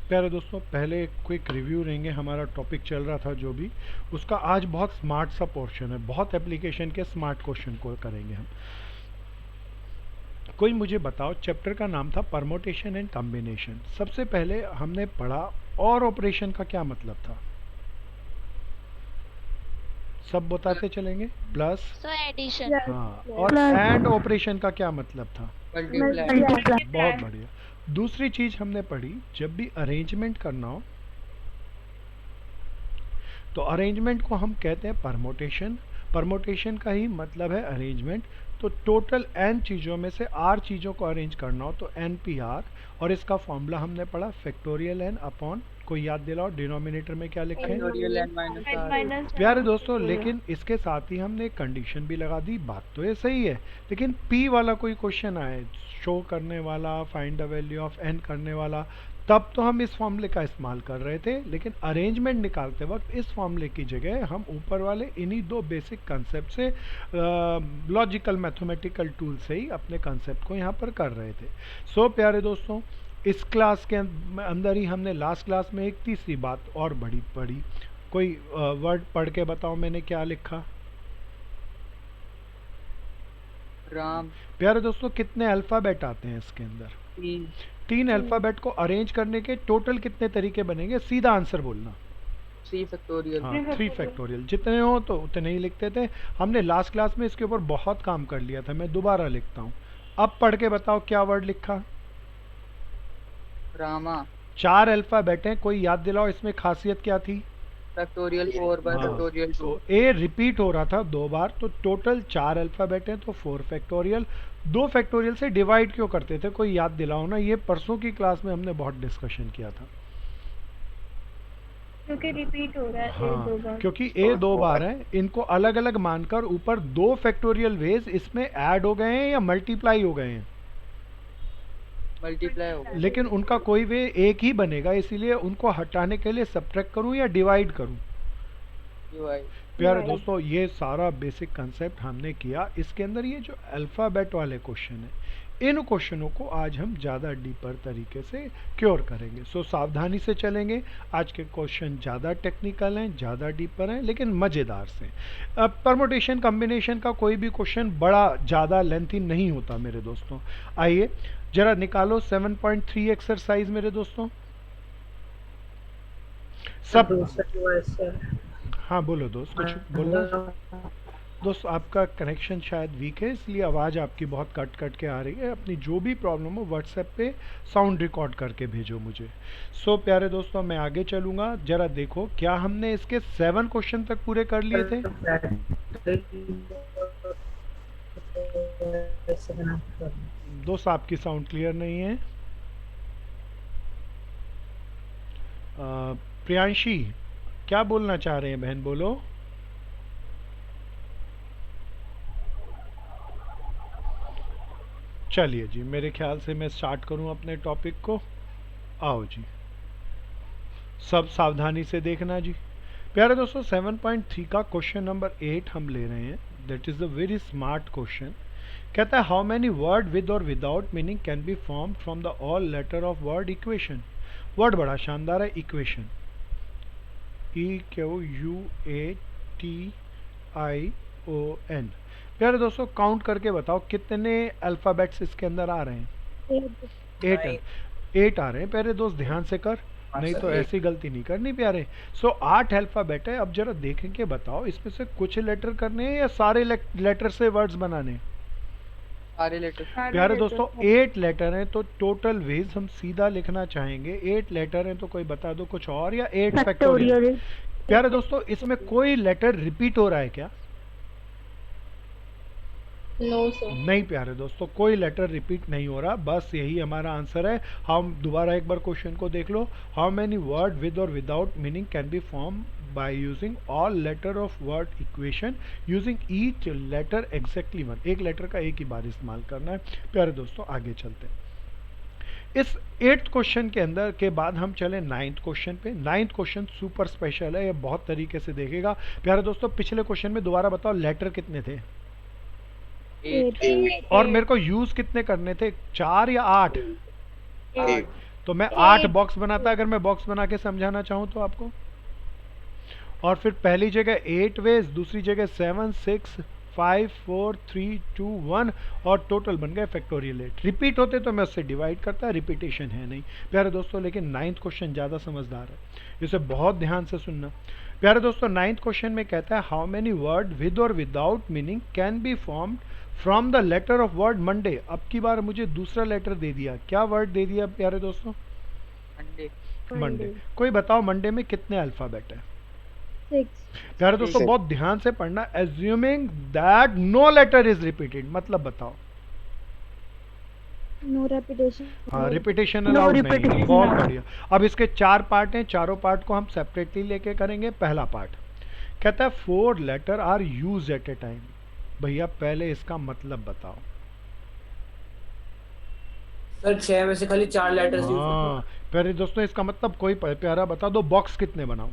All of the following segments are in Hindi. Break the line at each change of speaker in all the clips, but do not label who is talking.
प्यारे दोस्तों, पहले एक क्विक रिव्यू लेंगे। हमारा टॉपिक चल रहा था जो भी उसका, आज बहुत स्मार्ट सा पोर्शन है, बहुत एप्लीकेशन के स्मार्ट क्वेश्चन को करेंगे हम। कोई मुझे बताओ, चैप्टर का नाम था परमोटेशन एंड कॉम्बिनेशन। सबसे पहले हमने पढ़ा और ऑपरेशन का क्या मतलब था, सब बताते चलेंगे। Plus,
so addition.
हाँ, और एंड ऑपरेशन का क्या मतलब था,
मल्टीप्लाई।
बहुत बढ़िया। दूसरी चीज हमने पढ़ी, जब भी अरेंजमेंट करना हो तो अरेंजमेंट को हम कहते हैं परमोटेशन। परमोटेशन का ही मतलब है अरेंजमेंट। तो टोटल एन चीज़ों में से आर चीज़ों को अरेंज करना हो तो एन पी आर, और इसका फॉर्मूला हमने पढ़ा फैक्टोरियल एन अपॉन, कोई याद दिलाओ डिनोमिनेटर में क्या लिखें।
Factorial n minus r.
प्यारे दोस्तों, लेकिन इसके साथ ही हमने एक कंडीशन भी लगा दी। बात तो ये सही है, लेकिन पी वाला कोई क्वेश्चन आए, शो करने वाला, find the value of n करने वाला, तब तो हम इस फॉर्मूले का इस्तेमाल कर रहे थे। लेकिन अरेंजमेंट निकालते वक्त इस फॉर्मूले की जगह हम ऊपर वाले इन्हीं दो बेसिक कंसेप्ट से, लॉजिकल मैथमेटिकल टूल से ही अपने कंसेप्ट को यहाँ पर कर रहे थे। सो प्यारे दोस्तों, इस क्लास के अंदर ही हमने लास्ट क्लास में एक तीसरी बात और बड़ी पढ़ी। कोई वर्ड पढ़ के बताओ मैंने क्या लिखा।
राम।
प्यारे दोस्तों, कितने अल्फ़ाबेट आते हैं इसके अंदर? 3 अल्फ़ाबेट को अरेंज करने के टोटल कितने तरीके बनेंगे, सीधा आंसर बोलना।
3 फैक्टोरियल।
हाँ, 3 फैक्टोरियल। जितने हो तो उतने ही लिखते थे। हमने लास्ट क्लास में इसके ऊपर बहुत काम कर लिया था, मैं दोबारा लिखता हूँ। अब पढ़ के बताओ क्या वर्ड लिखा।
रामा।
4 अल्फ़ाबेट हैं, कोई याद दिलाओ इसमें खासियत क्या थी।
फैक्टोरियल 4 बाय
हाँ,
फैक्टोरियल 2।
तो ए रिपीट हो रहा था 2 बार, तो टोटल 4 अल्फ़ाबेट हैं तो 4 फैक्टोरियल। 2 फैक्टोरियल से डिवाइड क्यों करते थे, कोई याद दिलाओ ना। ये परसों की क्लास में हमने बहुत डिस्कशन किया था।
क्योंकि रिपीट हो रहा है
हाँ,
2 बार।
क्योंकि ए 2 बार है, इनको अलग अलग मानकर ऊपर 2 फैक्टोरियल वेज इसमें ऐड हो गए हैं या मल्टीप्लाई हो गए हैं।
मल्टीप्लाई हो गया।
लेकिन उनका कोई वे एक ही बनेगा, इसीलिए उनको हटाने के लिए सब्ट्रैक्ट करूं या डिवाइड करूं। प्यारे दोस्तों, ये सारा बेसिक कंसेप्ट हमने किया। इसके अंदर ये जो अल्फ़ाबेट वाले क्वेश्चन हैं, इन क्वेश्चनों को आज हम ज़्यादा डीपर तरीके से क्योर करेंगे। सो सावधानी से चलेंगे। आज के क्वेश्चन ज़्यादा टेक्निकल हैं, ज़्यादा डीपर हैं, लेकिन मज़ेदार से। अब परमुटेशन कॉम्बिनेशन का कोई भी क्वेश्चन बड़ा ज़्यादा लेंथी नहीं होता मेरे दोस्तों। आइए जरा निकालो 7.3 एक्सरसाइज मेरे दोस्तों। सब, हाँ बोलो दोस्त, कुछ बोलना। दोस्त आपका कनेक्शन शायद वीक है, इसलिए आवाज़ आपकी बहुत कट कट के आ रही है। अपनी जो भी प्रॉब्लम हो व्हाट्सएप पे साउंड रिकॉर्ड करके भेजो मुझे। सो प्यारे दोस्तों, मैं आगे चलूँगा। ज़रा देखो, क्या हमने इसके 7 क्वेश्चन तक पूरे कर लिए थे? दोस्त आपकी साउंड क्लियर नहीं है। प्रियांशी, क्या बोलना चाह रहे हैं बहन, बोलो। चलिए जी, मेरे ख्याल से मैं स्टार्ट करूं अपने टॉपिक को। आओ जी, सब सावधानी से देखना जी। प्यारे दोस्तों, 7.3 का क्वेश्चन नंबर 8 हम ले रहे हैं। That is a very smart question. कहता है, हाउ मैनी वर्ड विद और without meaning can be form from the all letter of word equation. Word बड़ा शानदार है, इक्वेशन, EQUATION। प्यारे दोस्तों, काउंट करके बताओ कितने अल्फ़ाबेट्स इसके अंदर आ रहे हैं। 8 आ रहे हैं प्यारे दोस्त, ध्यान से कर, नहीं तो ऐसी गलती नहीं करनी प्यारे। सो 8 अल्फ़ाबेट है। अब जरा देखें के बताओ, इसमें से कुछ लेटर करने हैं या सारे लेटर से वर्ड्स बनाने हैं।
सारे लेटर।
प्यारे दोस्तों, 8 लेटर हैं तो टोटल वेज हम सीधा लिखना चाहेंगे। 8 लेटर हैं तो कोई बता दो कुछ और, या 8 फैक्टोरियल। प्यारे दोस्तों, इसमें कोई लेटर रिपीट हो रहा है क्या?
No sir.
नहीं प्यारे दोस्तों, कोई लेटर रिपीट नहीं हो रहा, बस यही हमारा आंसर है। हम दोबारा एक बार क्वेश्चन को देख लो। हाउ मैनी वर्ड विद और without meaning can be form by using all letter of word equation using each letter exactly one. एक लेटर का एक ही बार इस्तेमाल करना है। प्यारे दोस्तों, आगे चलते हैं। इस 8th क्वेश्चन के अंदर के बाद हम चले 9th क्वेश्चन पे। 9th क्वेश्चन सुपर स्पेशल है, ये बहुत तरीके से देखेगा। प्यारे दोस्तों, पिछले क्वेश्चन में दोबारा बताओ लेटर कितने थे
8।
और मेरे को यूज कितने करने थे, 4 या 8? तो मैं 8 बॉक्स बनाता अगर मैं बॉक्स बना के समझाना चाहूँ तो आपको। और फिर पहली जगह 8 वेज, दूसरी जगह 7 6 5 4 3 2 1 और टोटल बन गए फैक्टोरियल 8। रिपीट होते तो मैं उससे डिवाइड करता, रिपीटेशन है नहीं प्यारे दोस्तों। लेकिन 9th क्वेश्चन ज़्यादा समझदार है, इसे बहुत ध्यान से सुनना प्यारे दोस्तों। 9th क्वेश्चन में कहता है हाउ मेनी वर्ड विद और without meaning can be formed from the letter of word Monday. अब की बार मुझे दूसरा लेटर दे दिया, क्या वर्ड दे दिया प्यारे दोस्तों?
मंडे।
मंडे। कोई बताओ मंडे में कितने अल्फाबेट है?
6.
प्यारे दोस्तों
Six.
बहुत ध्यान से पढ़ना। Assuming that no letter is repeated, मतलब बताओ।
No repetition.
हाँ, रिपीटेशन अलाउड नहीं है, बहुत बढ़िया। अब इसके 4 पार्ट हैं, चारों पार्ट को हम सेपरेटली लेके करेंगे। पहला पार्ट कहता है 4 letter are use at a time. भैया पहले इसका मतलब बताओ।
सर 6 में से खाली 4 लेटर्स यूज
हाँ प्यारे दोस्तों इसका मतलब कोई प्यारा बता दो, बॉक्स कितने बनाऊं?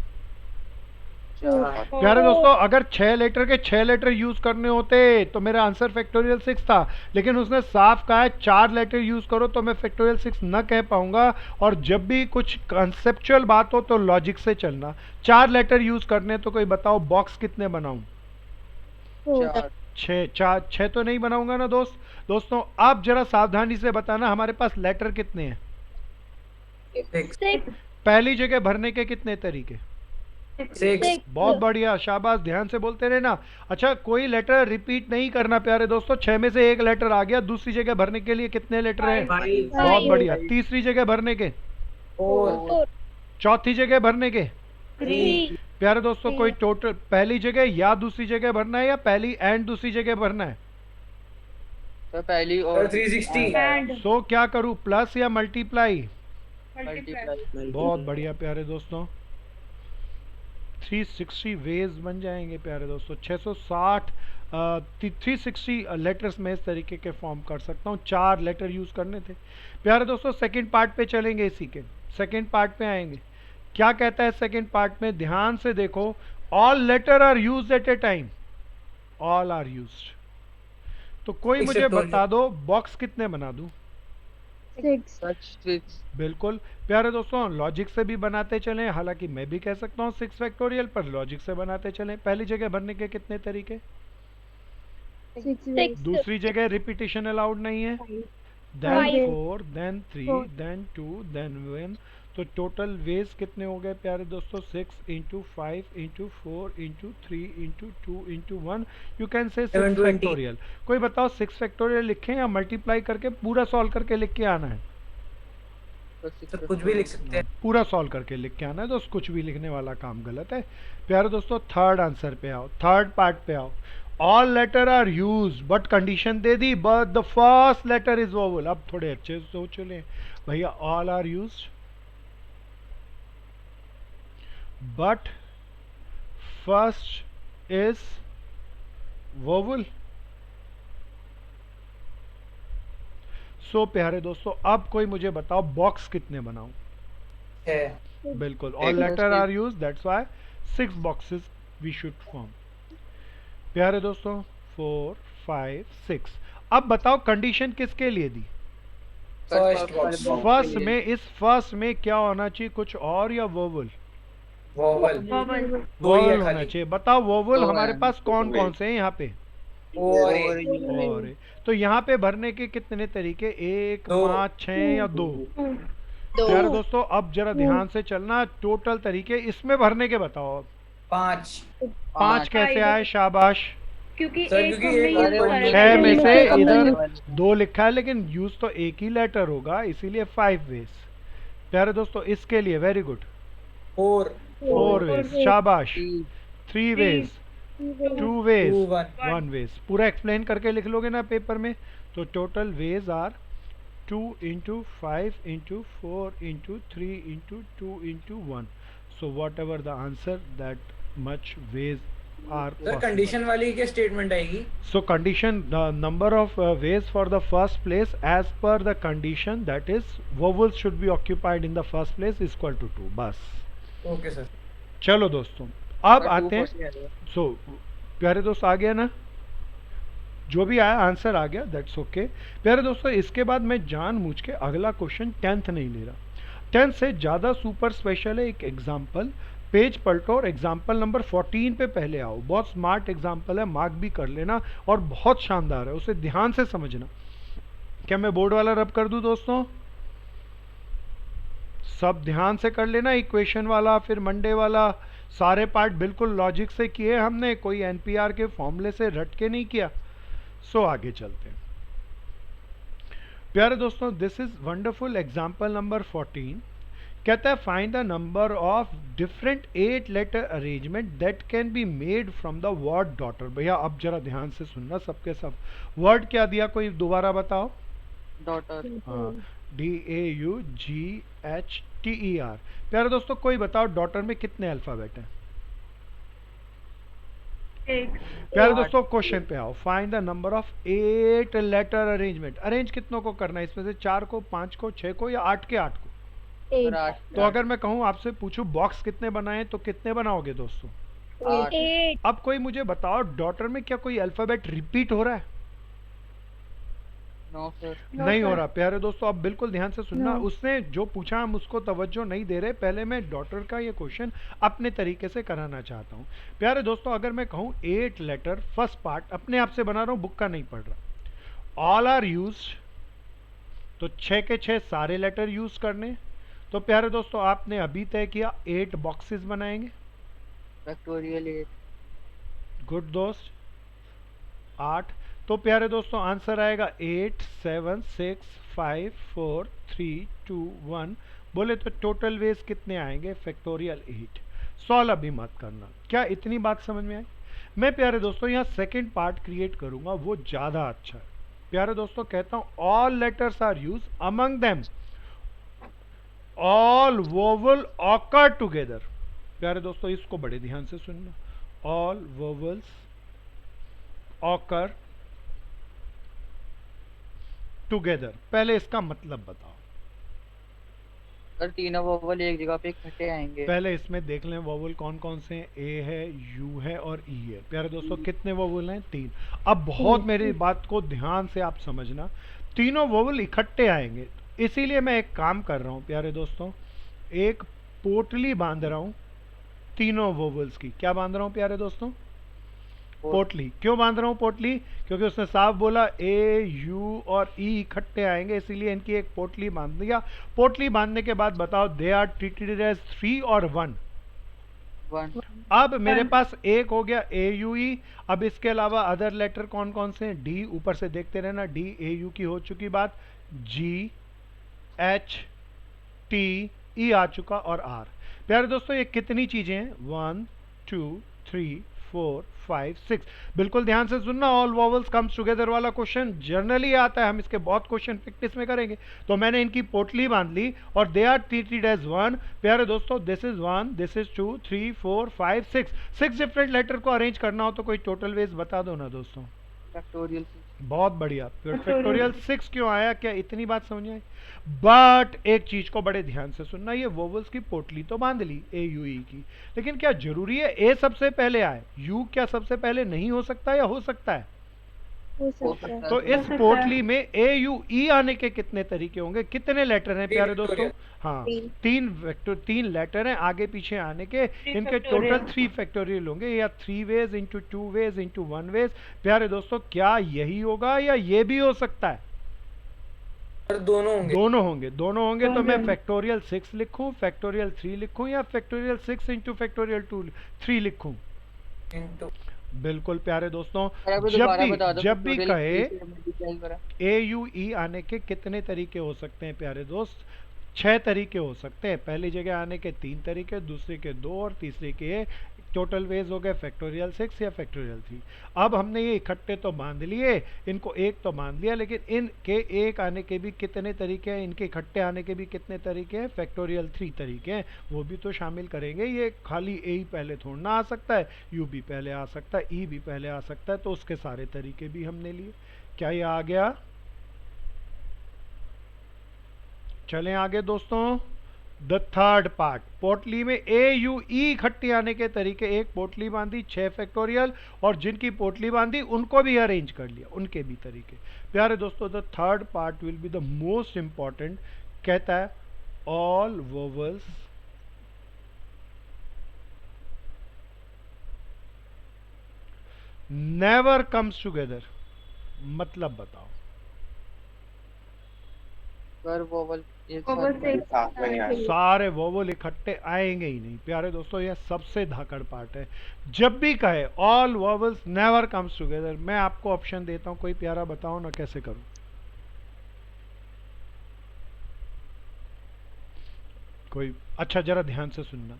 प्यारे दोस्तों अगर 6 लेटर के 6 लेटर यूज करने होते तो मेरा आंसर फैक्टोरियल 6 था, लेकिन उसने साफ कहा है 4 लेटर यूज करो, तो मैं फैक्टोरियल 6 न कह पाऊंगा। और जब भी कुछ कंसेप्चुअल बात हो तो लॉजिक से चलना। 4 लेटर यूज करने तो कोई बताओ बॉक्स कितने बनाऊं?
4।
6 तो नहीं बनाऊंगा ना दोस्तों आप जरा सावधानी से बताना हमारे पास लेटर कितने हैं।
6.
पहली जगह भरने के कितने तरीके?
6
बहुत बढ़िया, शाबाश, ध्यान से बोलते रहना। अच्छा कोई लेटर रिपीट नहीं करना प्यारे दोस्तों। 6 में से एक लेटर आ गया, दूसरी जगह भरने के लिए कितने लेटर हैं?
5
बहुत बढ़िया। तीसरी जगह भरने के?
4
चौथी जगह भरने के?
3.
प्यारे दोस्तों कोई टोटल पहली जगह या दूसरी जगह भरना है या पहली एंड दूसरी जगह भरना है?
तो पहली और
360
And
सो क्या करूं, प्लस या मल्टीप्लाई?
मल्टीप्लाई।
बहुत बढ़िया प्यारे दोस्तों, 360 वेज बन जाएंगे प्यारे दोस्तों। 660 360 लेटर्स में इस तरीके के फॉर्म कर सकता हूँ। 4 लेटर यूज करने थे प्यारे दोस्तों। सेकंड पार्ट पे चलेंगे, इसी के सेकंड पार्ट पे आएंगे। क्या कहता है सेकंड पार्ट में? ध्यान से देखो, all letter are used at a time. All are used, तो कोई मुझे
Except
बता दो बॉक्स कितने बना दूं?
6.
सच 6।
बिल्कुल प्यारे दोस्तों, लॉजिक से भी बनाते चलें, हालांकि मैं भी कह सकता हूँ 6 फैक्टोरियल, पर लॉजिक से बनाते चलें। पहली जगह भरने के कितने तरीके?
6.
दूसरी जगह रिपीटेशन अलाउड नहीं है। Then
Five.
4 then 3
Four.
Then 2 then 1, तो टोटल वेज कितने हो गए प्यारे दोस्तों? 6 into 5 into 4 into 3 into 2 into 1, you can say 6
720।
Factorial. कोई बताओ 6 फैक्टोरियल लिखें या मल्टीप्लाई करके पूरा सॉल्व करके लिख के आना है?
सर कुछ भी लिख सकते हैं।
पूरा सॉल्व करके लिख के आना है, दोस्त कुछ भी लिखने वाला काम गलत है। प्यारे दोस्तों थर्ड आंसर पे आओ, थर्ड पार्ट पे आओ। All letter are use but condition दे दी, but the first letter is vowel. अब थोड़े अच्छे से सोच ले भैया, all are use but first is vowel. So प्यारे दोस्तों अब कोई मुझे बताओ बॉक्स कितने बनाऊं?
है
बिल्कुल, ऑल
एक
letter
box
are use, that's why 6 boxes we should form. प्यारे दोस्तों 4 5 6। अब बताओ कंडीशन किसके लिए दी?
फर्स्ट बॉक्स
फर्स्ट में, इस फर्स्ट में क्या होना चाहिए, कुछ और या वोवल?
Vowel
Vowel.
दो ही है
वोवल होना
खाली।
चाहिए। बताओ वोवल
दो
हमारे
हैं।
पास कौन कौन से हैं यहाँ पे?
और
और है। तो यहाँ पे भरने के कितने तरीके? 1
दो।
5 6 या 2?
2.
प्यारे दोस्तों अब जरा ध्यान से चलना, टोटल तरीके इसमें भरने के बताओ। अब
5
5 कैसे
Five.
आए? शाबाश।
क्योंकि
सर,
एक
क्योंकि
हमने
एक
यूज
और
करा है।
6 में से
एक हमने
इधर
use-
2 लिखा है, लेकिन यूज तो एक ही लेटर होगा, इसीलिए 5 वेज। प्यारे दोस्तों इसके लिए वेरी गुड,
4
4 वेज, शाबाश।
3
3 वेज, 2
2
वेज,
1
1 वेज। पूरा एक्सप्लेन करके लिख लोगे ना पेपर में, तो total ways are 2 into 5 into 4 into 3 into 2 into 1। So whatever the answer, that much ways are
sir condition वाली क्या स्टेटमेंट आएगी?
So condition, the number of ways for the first place as per the condition, that is vowels should be occupied in the first place is equal to 2, बस।
Okay sir.
चलो दोस्तों अब आते हैं। सो प्यारे दोस्त आ गया ना, जो भी आया आंसर आ गया, दैट्स ओके। प्यारे दोस्तों इसके बाद मैं जानबूझ के अगला क्वेश्चन 10th नहीं ले रहा। 10 से ज़्यादा सुपर स्पेशल है। एक एग्जाम्पल, पेज पलटो और एग्जाम्पल नंबर 14 पे पहले आओ। बहुत स्मार्ट एग्जाम्पल है, मार्क भी कर लेना और बहुत शानदार है, उसे ध्यान से समझना। क्या मैं बोर्ड वाला रब कर दूं दोस्तों? सब ध्यान से कर लेना, इक्वेशन वाला फिर मंडे वाला, सारे पार्ट बिल्कुल लॉजिक से किए हमने, कोई एनपीआर के फॉर्मूले से रट के नहीं किया। सो आगे चलते हैं प्यारे दोस्तों। This is wonderful example number 14। कहता है find the number of different 8 letter arrangement that can be made from the word daughter. भैया अब जरा ध्यान से सुनना, सबके सब वर्ड क्या दिया, कोई दोबारा बताओ।
डॉटर।
हाँ, DAUGHTER। प्यारे दोस्तों कोई बताओ डॉटर में कितने अल्फाबेट हैं? प्यारे दोस्तों क्वेश्चन पे आओ। Find the number of 8 letter arrangement. Arrange कितनों को करना है इसमें से? 4 को, 5 को, 6 को या 8 के 8 को?
और 8।
तो अगर मैं कहूं आपसे पूछूं बॉक्स कितने बनाए तो कितने बनाओगे दोस्तों?
8।
अब कोई मुझे बताओ डॉटर में क्या कोई अल्फाबेट रिपीट हो रहा है?
No sir.
नहीं हो रहा। प्यारे दोस्तों अब बिल्कुल ध्यान से सुनना,
No.
उसने जो पूछा हम उसको तवज्जो नहीं दे रहे। पहले मैं डॉटर का ये क्वेश्चन अपने तरीके से कराना चाहता हूँ। प्यारे दोस्तों अगर मैं कहूँ 8 लेटर, फर्स्ट पार्ट अपने आप से बना रहा हूँ, बुक का नहीं पढ़ रहा। ऑल आर यूज्ड, तो 6 के 6 सारे लेटर यूज करने। तो प्यारे दोस्तों आपने अभी तय किया 8 बॉक्सेस बनाएंगे।
फैक्टोरियल 8।
गुड दोस्त, 8। तो प्यारे दोस्तों आंसर आएगा 8 7 6 5 4 3 2 1। बोले तो टोटल वेज कितने आएंगे? फैक्टोरियल 8। सॉल्व अभी मत करना। क्या इतनी बात समझ में आई? मैं प्यारे दोस्तों यहाँ सेकंड पार्ट क्रिएट करूंगा, वो ज्यादा अच्छा है। प्यारे दोस्तों कहता हूं all letters are use, among them all vowel occur together. प्यारे दोस्तों इसको बड़े ध्यान से सुनना। All vowels occur together. पहले इसका मतलब बताओ।
सर तीनों वोवल एक जगह पे इकट्ठे आएंगे।
पहले इसमें देख लें वोवल कौन कौन से हैं। ए है, यू है और ई है। प्यारे दोस्तों कितने वोवल हैं? 3। अब बहुत मेरी बात को ध्यान से आप समझना, तीनों वोवल इकट्ठे आएंगे, इसीलिए मैं एक काम कर रहा हूं प्यारे दोस्तों, एक पोटली बांध रहा हूं तीनों वोवल्स की। क्या बांध रहा हूं प्यारे दोस्तों? पोटली। क्यों बांध रहा हूं पोटली? क्योंकि उसने साफ बोला ए यू और ई इकट्ठे आएंगे, इसीलिए इनकी एक पोटली बांध दिया। पोटली बांधने के बाद बताओ दे आर ट्रीटेड एज 3 और 1।
1।
अब मेरे पास एक हो गया ए यू ई। अब इसके अलावा अदर लेटर कौन कौन से हैं? डी, ऊपर से देखते रहना, डी ए यू की हो चुकी बात, जी एच टी ई आ चुका और आर। प्यारे दोस्तों ये कितनी चीजें हैं? 1 2 3 4 5 6। बिल्कुल ध्यान से सुनना। ऑल वॉवल्स कम्स टुगेदर वाला क्वेश्चन जनरली आता है, हम इसके बहुत क्वेश्चन प्रैक्टिस में करेंगे। तो मैंने इनकी पोटली बांध ली और दे आर ट्रीटेड एज 1। प्यारे दोस्तों this is 1, this is 2 3 4 5 6 different letter को अरेंज करना हो तो कोई टोटल वेज बता दो ना दोस्तों।
फैक्टोरियल।
बहुत बढ़िया। फैक्टोरियल 6 क्यों आया? क्या इतनी बात समझ में आई? बट एक चीज को बड़े ध्यान से सुनना, ये वोवल्स की पोटली तो बांध ली ए यू ई की, लेकिन क्या जरूरी है ए सबसे पहले आए? यू क्या सबसे पहले नहीं हो सकता या हो सकता है?
हो सकता है।
तो इस पोटली में ए यू ई आने के कितने तरीके होंगे? कितने लेटर हैं प्यारे दोस्तों? हाँ, 3 लेटर हैं आगे पीछे आने के। इनके टोटल 3 फैक्टोरियल होंगे, या 3 ways into 2 ways into 1 ways. प्यारे दोस्तों क्या यही होगा या ये भी हो सकता है?
दोनों होंगे।
दोनों होंगे। दोनों होंगे तो मैं फैक्टोरियल 6 लिखूं, फैक्टोरियल 3 लिखूं, या फैक्टोरियल 6 इंटू फैक्टोरियल 3 लिखूं? बिल्कुल प्यारे दोस्तों, जब भी कहे ए यू ई आने के कितने तरीके हो सकते हैं प्यारे दोस्त? 6 तरीके हो सकते हैं। पहली जगह आने के 3 तरीके, दूसरे के 2 और तीसरे के टोटल वेज हो गए फैक्टोरियल 6 या फैक्टोरियल 3। अब हमने ये इकट्ठे तो बांध लिए, इनको एक तो बांध लिया, लेकिन इनके एक आने के भी कितने तरीके हैं? इनके इकट्ठे आने के भी कितने तरीके हैं? फैक्टोरियल 3 तरीके हैं, वो भी तो शामिल करेंगे। ये खाली ए ही पहले थोड़ा आ सकता है, यू भी पहले आ सकता है, ई भी पहले आ सकता है, तो उसके सारे तरीके भी हमने लिए। क्या ये आ गया? चलें आगे दोस्तों। द थर्ड पार्ट, पोटली में ए यू ई इकट्ठी आने के तरीके। एक पोटली बांधी, 6 फैक्टोरियल, और जिनकी पोटली बांधी उनको भी अरेंज कर लिया, उनके भी तरीके। प्यारे दोस्तों the third part will be the most important. कहता है all vowels never comes together, मतलब बताओ।
सर वोवल एक
ओवर
साथ
से एक साथ आएंगे।
सारे वोवल इकट्ठे आएंगे ही नहीं प्यारे दोस्तों, यह सबसे धाकड़ पार्ट है। जब भी कहे all vowels never comes together, मैं आपको ऑप्शन देता हूं, कोई प्यारा बताओ ना कैसे करूं। कोई अच्छा जरा ध्यान से सुनना।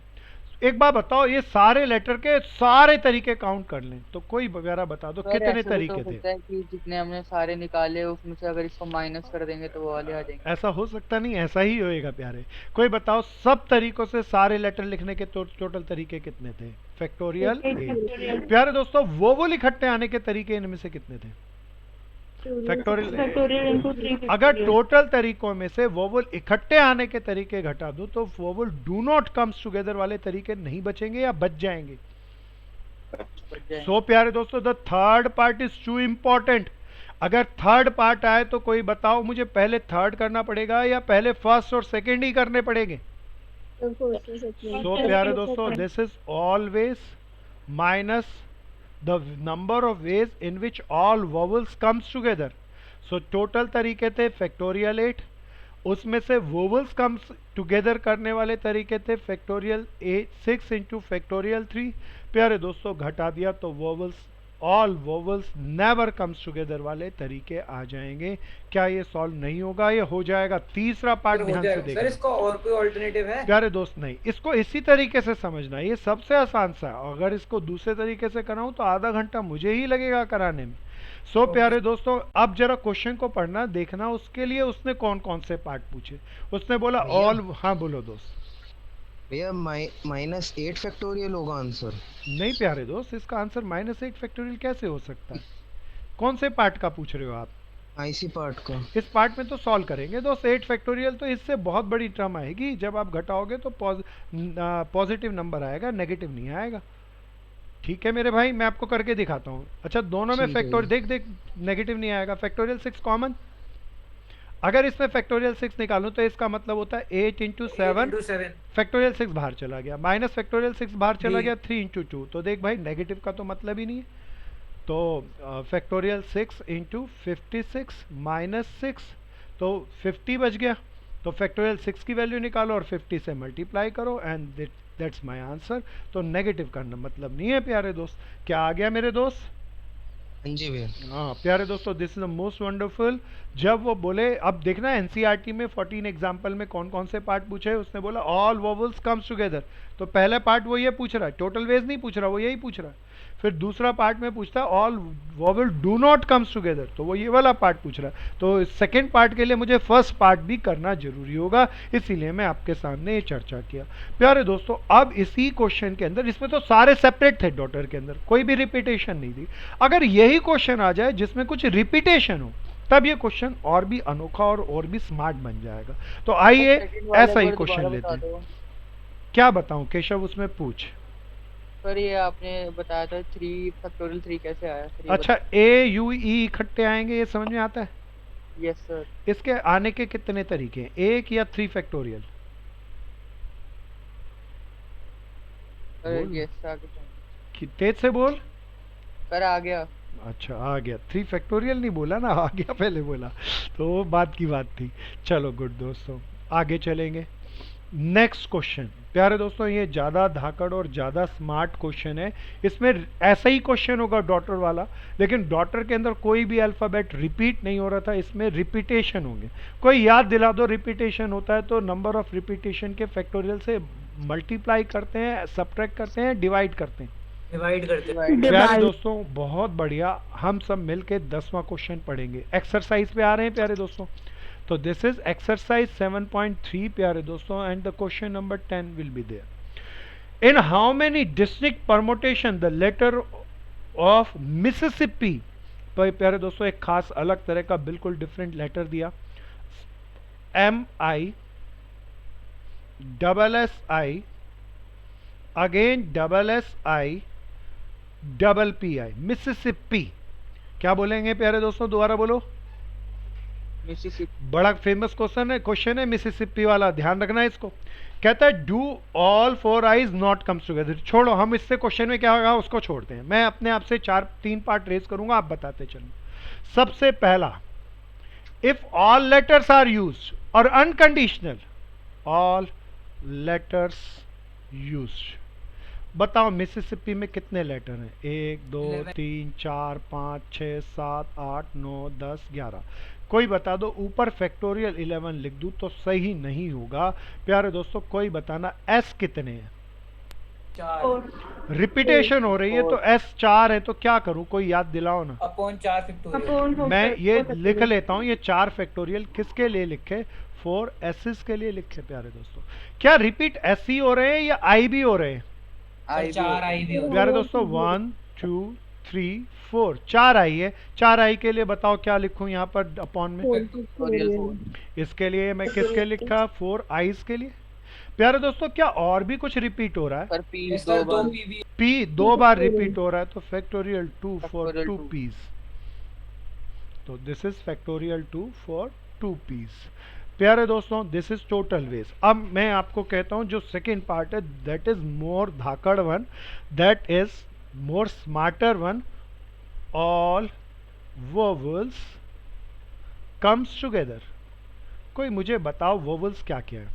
एक बार बताओ, ये सारे लेटर के सारे तरीके काउंट कर लें तो कोई वगैरह बता दो
सर
कितने
ऐसे भी तो
तरीके थे।
होता है कि जितने हमने सारे निकाले उसमें से अगर इसको माइनस कर देंगे तो वो वाले आ जाएंगे।
ऐसा हो सकता नहीं, ऐसा ही होएगा प्यारे। कोई बताओ सब तरीकों से सारे लेटर लिखने के टोटल तरीके कितने थे। फैक्टोरियल
फैक्टोरियल
प्यारे दोस्तों, वोवल इकट्ठे आने के तरीके इनमें से कितने थे। फैक्टोरियल
इनटू 3
अगर टोटल तरीकों में से वोवल इकट्ठे आने के तरीके घटा दूं तो vowel do not comes together वाले तरीके नहीं बचेंगे या बच जाएंगे। सो प्यारे दोस्तों, the third part is two important. अगर थर्ड पार्ट आए तो कोई बताओ मुझे, पहले थर्ड करना पड़ेगा या पहले फर्स्ट और सेकेंड ही करने पड़ेंगे। सो प्यारे दोस्तों, this is always minus the number of ways in which all vowels comes together. So total तरीके थे फैक्टोरियल 8, उसमें से vowels comes together करने वाले तरीके थे फैक्टोरियल 6 इंटू फैक्टोरियल 3। प्यारे दोस्तों घटा दिया तो vowels all vowels never comes together वाले तरीके आ जाएंगे। क्या ये सॉल्व नहीं होगा? ये हो जाएगा। तीसरा पार्ट ध्यान से देखना।
सर इसका और कोई ऑल्टरनेटिव है?
प्यारे दोस्त नहीं, इसको इसी तरीके से समझना, ये सबसे आसान सा है। अगर इसको दूसरे तरीके से कराऊं तो आधा घंटा मुझे ही लगेगा कराने में। सो प्यारे दोस्तों, अब जरा क्वेश्चन को पढ़ना देखना। उसके लिए उसने कौन कौन से पार्ट पूछे। उसने बोला ऑल, हाँ बोलो दोस्त।
भैया -8 फैक्टोरियल होगा आंसर।
नहीं प्यारे दोस्त, इसका आंसर -8 फैक्टोरियल कैसे हो सकता है? कौन से पार्ट का पूछ रहे हो आप?
इसी पार्ट का।
इस पार्ट में तो सॉल्व करेंगे दोस्त। 8 फैक्टोरियल तो इससे बहुत बड़ी टर्म आएगी। जब आप घटाओगे तो पॉजिटिव नंबर आएगा, नेगेटिव नहीं आएगा। ठीक है मेरे भाई, मैं आपको करके दिखाता हूँ। अच्छा दोनों में फैक्टोरियल देख नेगेटिव नहीं आएगा। फैक्टोरियल 6 कॉमन, अगर इसमें फैक्टोरियल 6 निकालूं तो इसका मतलब होता है 8 इंटू 7। फैक्टोरियल 6 बाहर चला गया, माइनस फैक्टोरियल 6 बाहर चला गया, 3 इंटू 2। तो देख भाई नेगेटिव का तो मतलब ही नहीं है। तो फैक्टोरियल 6 इंटू 56 माइनस 6, तो 50 बच गया। तो फैक्टोरियल 6 की वैल्यू निकालो और 50 से मल्टीप्लाई करो एंड दैट्स माय आंसर। तो नेगेटिव का मतलब नहीं है प्यारे दोस्त। क्या आ गया मेरे दोस्त?
जी भैया।
हाँ प्यारे दोस्तों, this is the most wonderful. जब वो बोले, अब देखना एनसीईआरटी में 14 एग्जाम्पल में कौन कौन से पार्ट पूछे। उसने बोला ऑल वोवल्स कम्स टुगेदर, तो पहले पार्ट वो ये पूछ रहा है, टोटल वेज नहीं पूछ रहा, वो यही पूछ रहा है। फिर दूसरा पार्ट में पूछता है all vowel do not comes together, तो वो ये वाला पार्ट पूछ रहा है। तो सेकेंड पार्ट के लिए मुझे फर्स्ट पार्ट भी करना जरूरी होगा, इसीलिए मैं आपके सामने ये चर्चा किया। प्यारे दोस्तों, अब इसी क्वेश्चन के अंदर, इसमें तो सारे सेपरेट थे डॉटर के अंदर, कोई भी रिपीटेशन नहीं थी। अगर यही क्वेश्चन आ जाए जिसमें कुछ रिपीटेशन हो, तब ये क्वेश्चन और भी अनोखा और भी स्मार्ट बन जाएगा। तो आइए ऐसा ही क्वेश्चन लेते हैं। क्या बताऊं केशव, उसमें पूछ।
सर ये आपने बताया था 3 फैक्टोरियल 3 कैसे आया?
अच्छा, ए यू ई इकट्ठे आएंगे, ये समझ में आता है?
Yes sir.
इसके आने के कितने तरीके हैं, 1 या 3 फैक्टोरियल?
यस आ गया।
तेज से बोल।
सर आ गया।
अच्छा आ गया। 3 फैक्टोरियल नहीं बोला ना, आ गया पहले बोला, तो वो बात की बात थी। चलो गुड दोस्तों, आगे चलेंगे। Next question. प्यारे दोस्तों, ये ज़्यादा धाकड़ और ज़्यादा स्मार्ट क्वेश्चन है। इसमें ऐसा ही क्वेश्चन होगा डॉटर वाला, लेकिन डॉटर के अंदर कोई भी अल्फ़ाबेट रिपीट नहीं हो रहा था, इसमें रिपीटेशन होंगे। कोई याद दिला दो, रिपीटेशन होता है तो नंबर ऑफ रिपीटेशन के फैक्टोरियल से मल्टीप्लाई करते हैं, सब्ट्रैक्ट करते हैं, डिवाइड करते हैं। प्यारे दोस्तों बहुत बढ़िया, हम सब मिलके 10वां क्वेश्चन पढ़ेंगे। एक्सरसाइज पे आ रहे हैं प्यारे दोस्तों। तो दिस इज एक्सरसाइज 7.3 प्यारे दोस्तों, and the question number 10 will be there. In how many district permutation the letter of Mississippi. प्यारे दोस्तों, एक खास अलग तरह का बिल्कुल डिफरेंट लेटर दिया। MI SSI again SSI PI, Mississippi. क्या बोलेंगे प्यारे दोस्तों, दोबारा बोलो।
मिसिसिपी।
बड़ा फेमस क्वेश्चन है मिसिसिपी वाला, ध्यान रखना इसको। कहता है do all four I's not comes together. छोड़ो, हम इससे क्वेश्चन में क्या होगा उसको छोड़ते हैं। मैं अपने आप से 3 पार्ट रेज करूंगा, आप बताते चलो। सबसे पहला, if all letters are used और अनकंडीशनल, ऑल लेटर्स यूज्ड, बताओ मिसिसिपी में कितने लेटर हैं? 1 2 3 4 5 6 7 8 9 10 11। कोई बता दो। ऊपर फैक्टोरियल 11 लिख दूं तो सही नहीं होगा प्यारे दोस्तों। कोई बताना एस कितने हैं?
4
रिपीटेशन हो रही है तो एस 4 है, तो क्या करूं? कोई याद दिलाओ ना।
Upon 4 factorial.
मैं ये लिख लेता हूं, ये 4 फैक्टोरियल किसके लिए लिखे? 4 एसएस के लिए लिखे प्यारे दोस्तों। क्या रिपीट एस ही हो रहे हैं या आई भी हो रहे हैं?
4 आई भी होता
प्यारे दोस्तों 1 2 3 4 4 आई है। 4 आई के लिए बताओ क्या लिखूं यहाँ पर अपॉन में? इसके लिए मैं किसके लिखा? 4 आईज के लिए। प्यारे दोस्तों क्या और भी कुछ रिपीट हो रहा है?
पर पी
है।
दो
सर 2
बार।
पी भी
पी 2 बार रिपीट हो रहा है तो factorial 2 for
Factorial
2
two.
P's. तो this is factorial 2 for 2 P's. प्यारे दोस्तों दिस इज टोटल वेज। अब मैं आपको कहता हूं जो सेकेंड पार्ट है that is more Dhakad one, that is more smarter one. All vowels comes together. कोई मुझे बताओ वोवल्स क्या क्या है?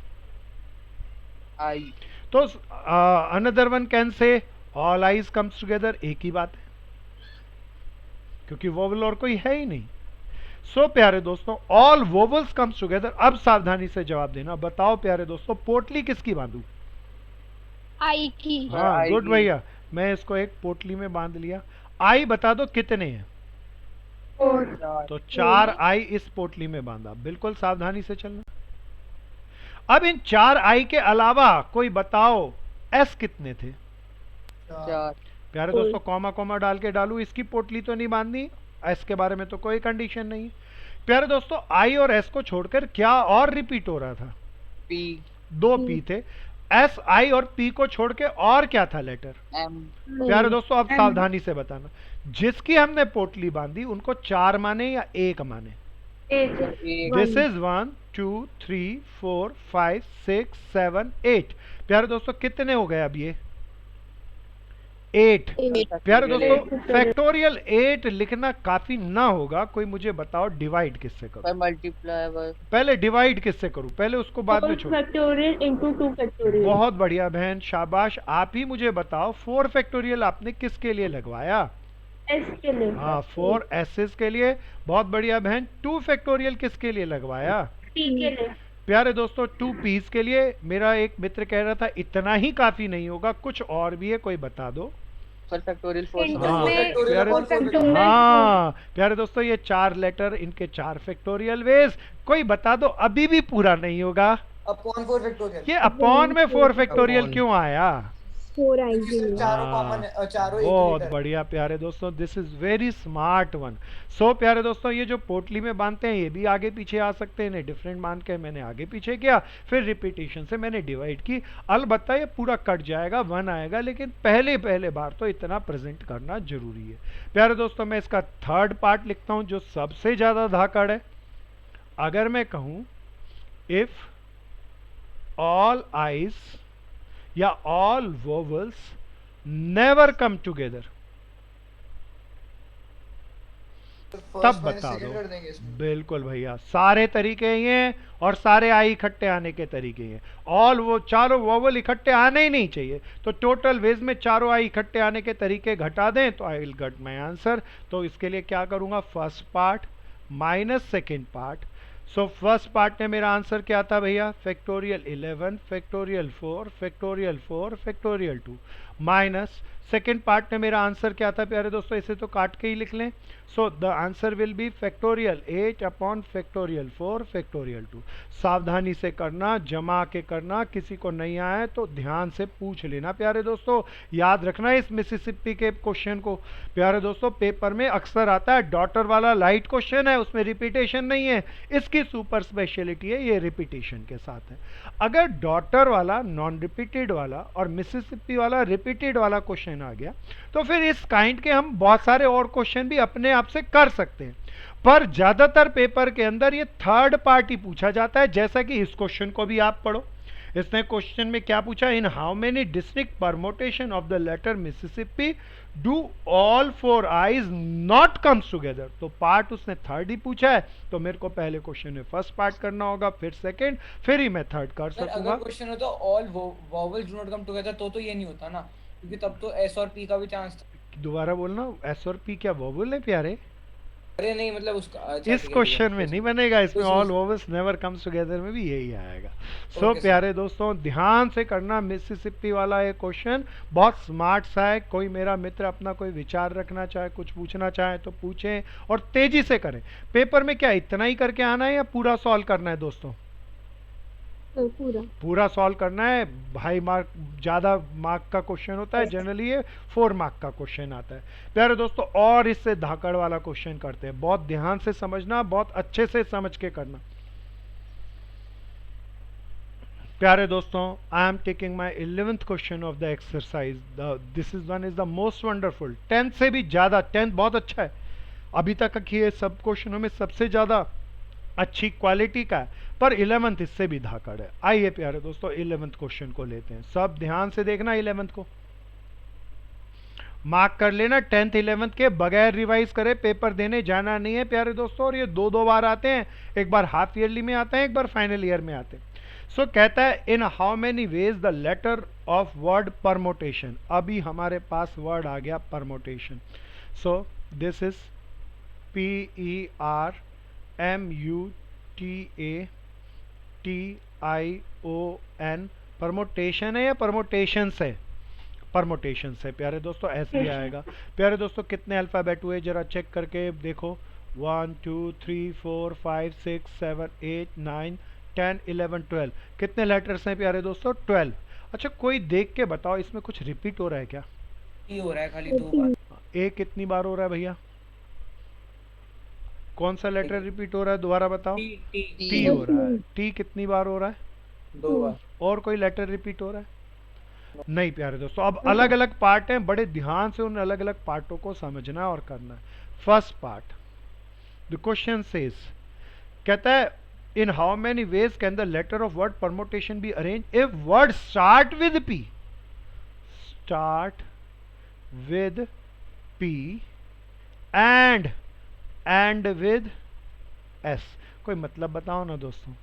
आई।
तो another one can say all eyes comes together, एक ही बात है क्योंकि वोवल और कोई है ही नहीं। सो प्यारे दोस्तों ऑल वोवल्स कम्स टुगेदर। अब सावधानी से जवाब देना। बताओ प्यारे दोस्तों पोटली किसकी बांधू?
आई की।
हाँ
आई
गुड
की।
भैया, मैं इसको एक पोटली में बांध लिया। आई बता दो कितने हैं? तो 4 आई इस पोटली में बांधा। बिल्कुल सावधानी से चलना। अब इन 4 आई के अलावा कोई बताओ एस कितने थे?
4।
प्यारे दोस्तों कॉमा कॉमा डाल के डालू, इसकी पोटली तो नहीं बांधनी, एस के बारे में तो कोई कंडीशन नहीं। प्यारे दोस्तों आई और एस को छोड़कर क्या और रिपीट हो रहा था?
पी
2 पी थे। एस आई और पी को छोड़ के और क्या था लेटर?
एम।
प्यारे दोस्तों अब सावधानी से बताना, जिसकी हमने पोटली बांधी उनको 4 माने या 1 माने?
एक।
This is 1 2 3 4 5 6 7 8। प्यारे दोस्तों कितने हो गए अब ये? 8। प्यारे दोस्तों फैक्टोरियल 8 लिखना काफी ना होगा। कोई मुझे बताओ डिवाइड किससे करूं?
पर मल्टीप्लाई बाय।
पहले डिवाइड किससे करूं? पहले उसको बाद में छोड़ो।
Factorial into 2 factorial.
बहुत बढ़िया बहन, शाबाश। आप ही मुझे बताओ 4 फैक्टोरियल आपने किसके लिए लगवाया?
एस के लिए।
हाँ 4 एसएस के लिए। बहुत बढ़िया बहन। 2 फैक्टोरियल किसके लिए लगवाया?
टी के लिए।
प्यारे दोस्तों 2 पीस के लिए। मेरा एक मित्र कह रहा था इतना ही काफी नहीं होगा, कुछ और भी है, कोई बता दो।
पर फैक्टोरियल 4
हाँ, हाँ प्यारे दोस्तों ये 4 लेटर, इनके 4 फैक्टोरियल वेज। कोई बता दो, अभी भी पूरा नहीं होगा।
Upon 4 factorial.
ये अपॉन में 4 फैक्टोरियल क्यों आया?
4 आई
क्योंकि सर चारों कॉमन है, चारों एक
बहुत
लीटर।
बढ़िया प्यारे दोस्तों, this is very smart one. So प्यारे दोस्तों ये जो पोटली में बांधते हैं ये भी आगे पीछे आ सकते हैं। इन्हें डिफरेंट बांध के मैंने आगे पीछे किया, फिर रिपीटेशन से मैंने डिवाइड की। अलबत्ता ये पूरा कट जाएगा, 1 आएगा, लेकिन पहले बार तो इतना प्रेजेंट करना जरूरी है। प्यारे दोस्तों मैं इसका 3rd पार्ट लिखता हूं जो सबसे ज्यादा धाकड़ है। अगर मैं कहूं इफ ऑल आईज या all vowels never come together, तब बता दो। बिल्कुल भैया, सारे तरीके ही हैं और सारे आई इकट्ठे आने के तरीके हैं। ऑल वो चारों वोवल इकट्ठे आने ही नहीं चाहिए, तो टोटल वेज में चारों आई इकट्ठे आने के तरीके घटा दें तो I will get my answer. तो इसके लिए क्या करूंगा? First part minus second part. So first part में मेरा आंसर क्या था भैया? Factorial 11 factorial 4 factorial 4 factorial 2 minus second part में मेरा आंसर क्या था प्यारे दोस्तों? इसे तो काट के ही लिख लें। So the answer will be factorial 8 upon factorial 4 factorial 2। सावधानी से करना, जमा के करना। किसी को नहीं आया तो ध्यान से पूछ लेना प्यारे दोस्तों। याद रखना इस मिसिसिपी के क्वेश्चन को। प्यारे दोस्तों पेपर में अक्सर आता है डॉटर वाला लाइट क्वेश्चन है, उसमें रिपीटेशन नहीं है। इसकी सुपर स्पेशलिटी है ये रिपीटेशन के साथ है। अगर डॉटर वाला नॉन रिपीटेड वाला और मिसिसिपी वाला रिपीट रिपीटेड वाला क्वेश्चन आ गया, तो फिर इस काइंड के हम बहुत सारे और क्वेश्चन भी अपने आप से कर सकते हैं। पर ज्यादातर पेपर के अंदर ये थर्ड पार्टी पूछा जाता है, जैसा कि इस क्वेश्चन को भी आप पढ़ो। इसने क्वेश्चन में क्या पूछा, in how many district permutation of the letter Mississippi do all four I's not comes together. तो पार्ट उसने थर्ड ही पूछा है, तो मेरे को पहले क्वेश्चन में फर्स्ट पार्ट करना होगा, फिर सेकंड, फिर ही मैं थर्ड कर
सर
सकूंगा।
अगर क्वेश्चन होता all vowels do not come together तो ये नहीं होता ना, क्योंकि तब तो एस और पी का भी चांस था।
दोबारा बोलना, एस और पी क्या वोवेल है प्यारे?
अरे नहीं मतलब उसका अच्छा,
इस
ठीक है,
क्वेश्चन में नहीं बनेगा, इसमें
तो
all vowels never comes together में भी यही आएगा। सो
ओके,
प्यारे दोस्तों ध्यान से करना, मिसिसिपी वाला ये क्वेश्चन बहुत स्मार्ट सा है। कोई मेरा मित्र अपना कोई विचार रखना चाहे, कुछ पूछना चाहे तो पूछें, और तेजी से करें। पेपर में क्या इतना ही करके आना है या पूरा सॉल्व करना है दोस्तों?
पूरा
पूरा सॉल्व करना है भाई। मार्क ज़्यादा मार्क का क्वेश्चन होता है, जनरली ये 4 मार्क का क्वेश्चन आता है प्यारे दोस्तों। और इससे धाकड़ वाला क्वेश्चन करते हैं, बहुत ध्यान से समझना, बहुत अच्छे से समझ के करना प्यारे दोस्तों। I am taking my 11th question of the exercise. This is one is the most wonderful. 10th से भी ज़्यादा, 10th बहुत अच्छा है, अभी तक ये सब क्वेश्चनों में सबसे ज़्यादा अच्छी क्वालिटी का है, पर 11th इससे भी धाकड़ है। आइए प्यारे दोस्तों 11th क्वेश्चन को लेते हैं, सब ध्यान से देखना। 11th को मार्क कर लेना, 10th 11th के बगैर रिवाइज करे पेपर देने जाना नहीं है प्यारे दोस्तों। और ये दो बार आते हैं, एक बार हाफ ईयरली में आते हैं, एक बार फाइनल ईयर में आते हैं। सो कहता है in how many ways the letter of word permutation. अभी हमारे पास वर्ड आ गया permutation. So this is PERMUTATION। Permutation है या परमोटेशन से? परमोटेशन से प्यारे दोस्तों, ऐसे भी आएगा। प्यारे दोस्तों कितने अल्फाबेट हुए जरा चेक करके देखो, 1 2 3 4 5 6 7 8 9 10 11 12। कितने लेटर्स हैं प्यारे दोस्तों? 12। अच्छा कोई देख के बताओ इसमें कुछ रिपीट हो रहा है क्या?
ये हो रहा है खाली 2 बार।
ए कितनी बार हो रहा है भैया? कौन सा लेटर रिपीट हो रहा है दोबारा बताओ? टी हो रहा है। टी कितनी बार हो रहा है?
2 बार।
और कोई लेटर रिपीट हो रहा है? नहीं प्यारे दोस्तों, अब अलग अलग पार्ट हैं, बड़े ध्यान से उन अलग अलग पार्टों को समझना और करना है। First part, the question says, कहता है in how many ways can the letter of word permutation be arrange if word start with P. Start with P end with S. कोई मतलब बताओ ना दोस्तों।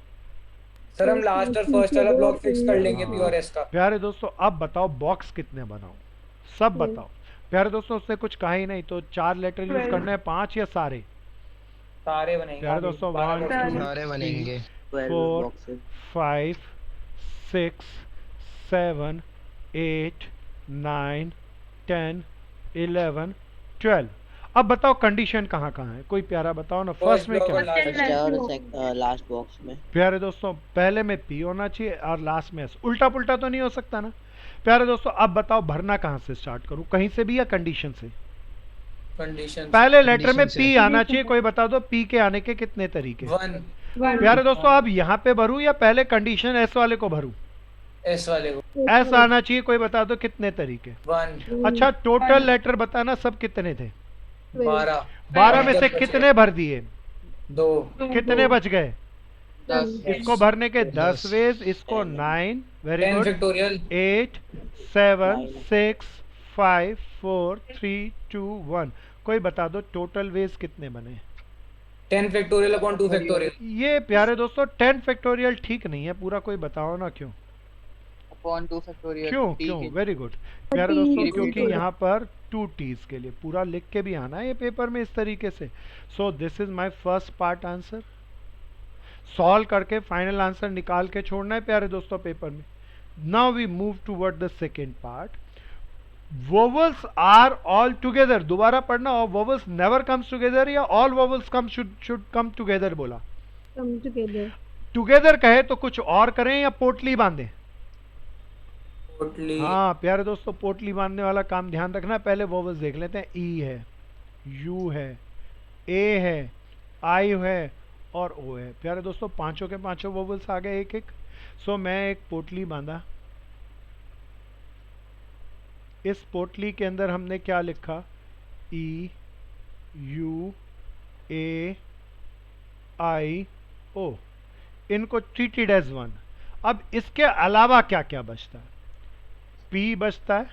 सर हम लास्ट और फर्स्ट वाला ब्लॉक फिक्स कर लेंगे पी और एस का।
प्यारे दोस्तों अब बताओ बॉक्स कितने बनाओ, सब बताओ प्यारे दोस्तों। उसने कुछ कहा ही नहीं, तो 4 लेटर यूज करने हैं, 5 या सारे?
सारे बनेंगे
प्यारे दोस्तों 1 2
सारे बनेंगे।
4 5 6 7 8 9 10 11 12। अब बताओ कंडीशन कहाँ कहाँ है, कोई प्यारा बताओ ना। फर्स्ट में क्या?
लास्ट बॉक्स में
प्यारे दोस्तों पहले में पी होना चाहिए और लास्ट में एस। उल्टा पुल्टा तो नहीं हो सकता ना प्यारे दोस्तों। अब बताओ भरना कहाँ से स्टार्ट करूँ, कहीं से भी या कंडीशन से?
कंडीशन।
पहले लेटर में
Condition
पी
से।
आना चाहिए, कोई बता दो पी के आने के कितने तरीके?
1
प्यारे दोस्तों अब यहाँ पे भरूं या पहले कंडीशन एस वाले को भरूं?
एस वाले को।
एस आना चाहिए, कोई बता दो कितने तरीके?
1
अच्छा टोटल लेटर बताना सब कितने थे?
12
12 में से कितने भर दिए?
2
कितने बच गए?
10
इसको भरने के 10
10
वेज, इसको 9, वेरी
10
गुड,
फैक्टोरियल
8 7 6 5 4 3 2 1। कोई बता दो टोटल वेज कितने बने?
10 फैक्टोरियल अपॉन 2 फैक्टोरियल।
ये प्यारे दोस्तों 10 फैक्टोरियल ठीक नहीं है पूरा, कोई बताओ ना क्यों?
Upon 2 factorial.
क्यों? वेरी गुड प्यारे दोस्तों, क्योंकि यहाँ पर 2 टीज के लिए पूरा लिख के भी आना है ये पेपर में इस तरीके से। So this is my first part answer. Solve करके फाइनल आंसर निकाल के छोड़ना है प्यारे दोस्तों पेपर में। Now we move toward the second part. Vowels are all together, दोबारा पढ़ना। और वोवल्स नेवर कम्स टुगेदर या all vowels come should come together बोला?
Come together.
टुगेदर कहे तो कुछ और करें या पोटली बांधे?
पोटली।
हाँ प्यारे दोस्तों पोटली बांधने वाला काम ध्यान रखना। पहले वोवल्स देख लेते हैं। ई है, यू है, ए है, आई है और ओ है। प्यारे दोस्तों पांचों के पांचों वोवल्स आ गए एक एक। सो मैं एक पोटली बांधा। इस पोटली के अंदर हमने क्या लिखा, ई यू ए आई ओ, इनको ट्रीटेड एज वन। अब इसके अलावा क्या क्या बचता है, पी बचता है,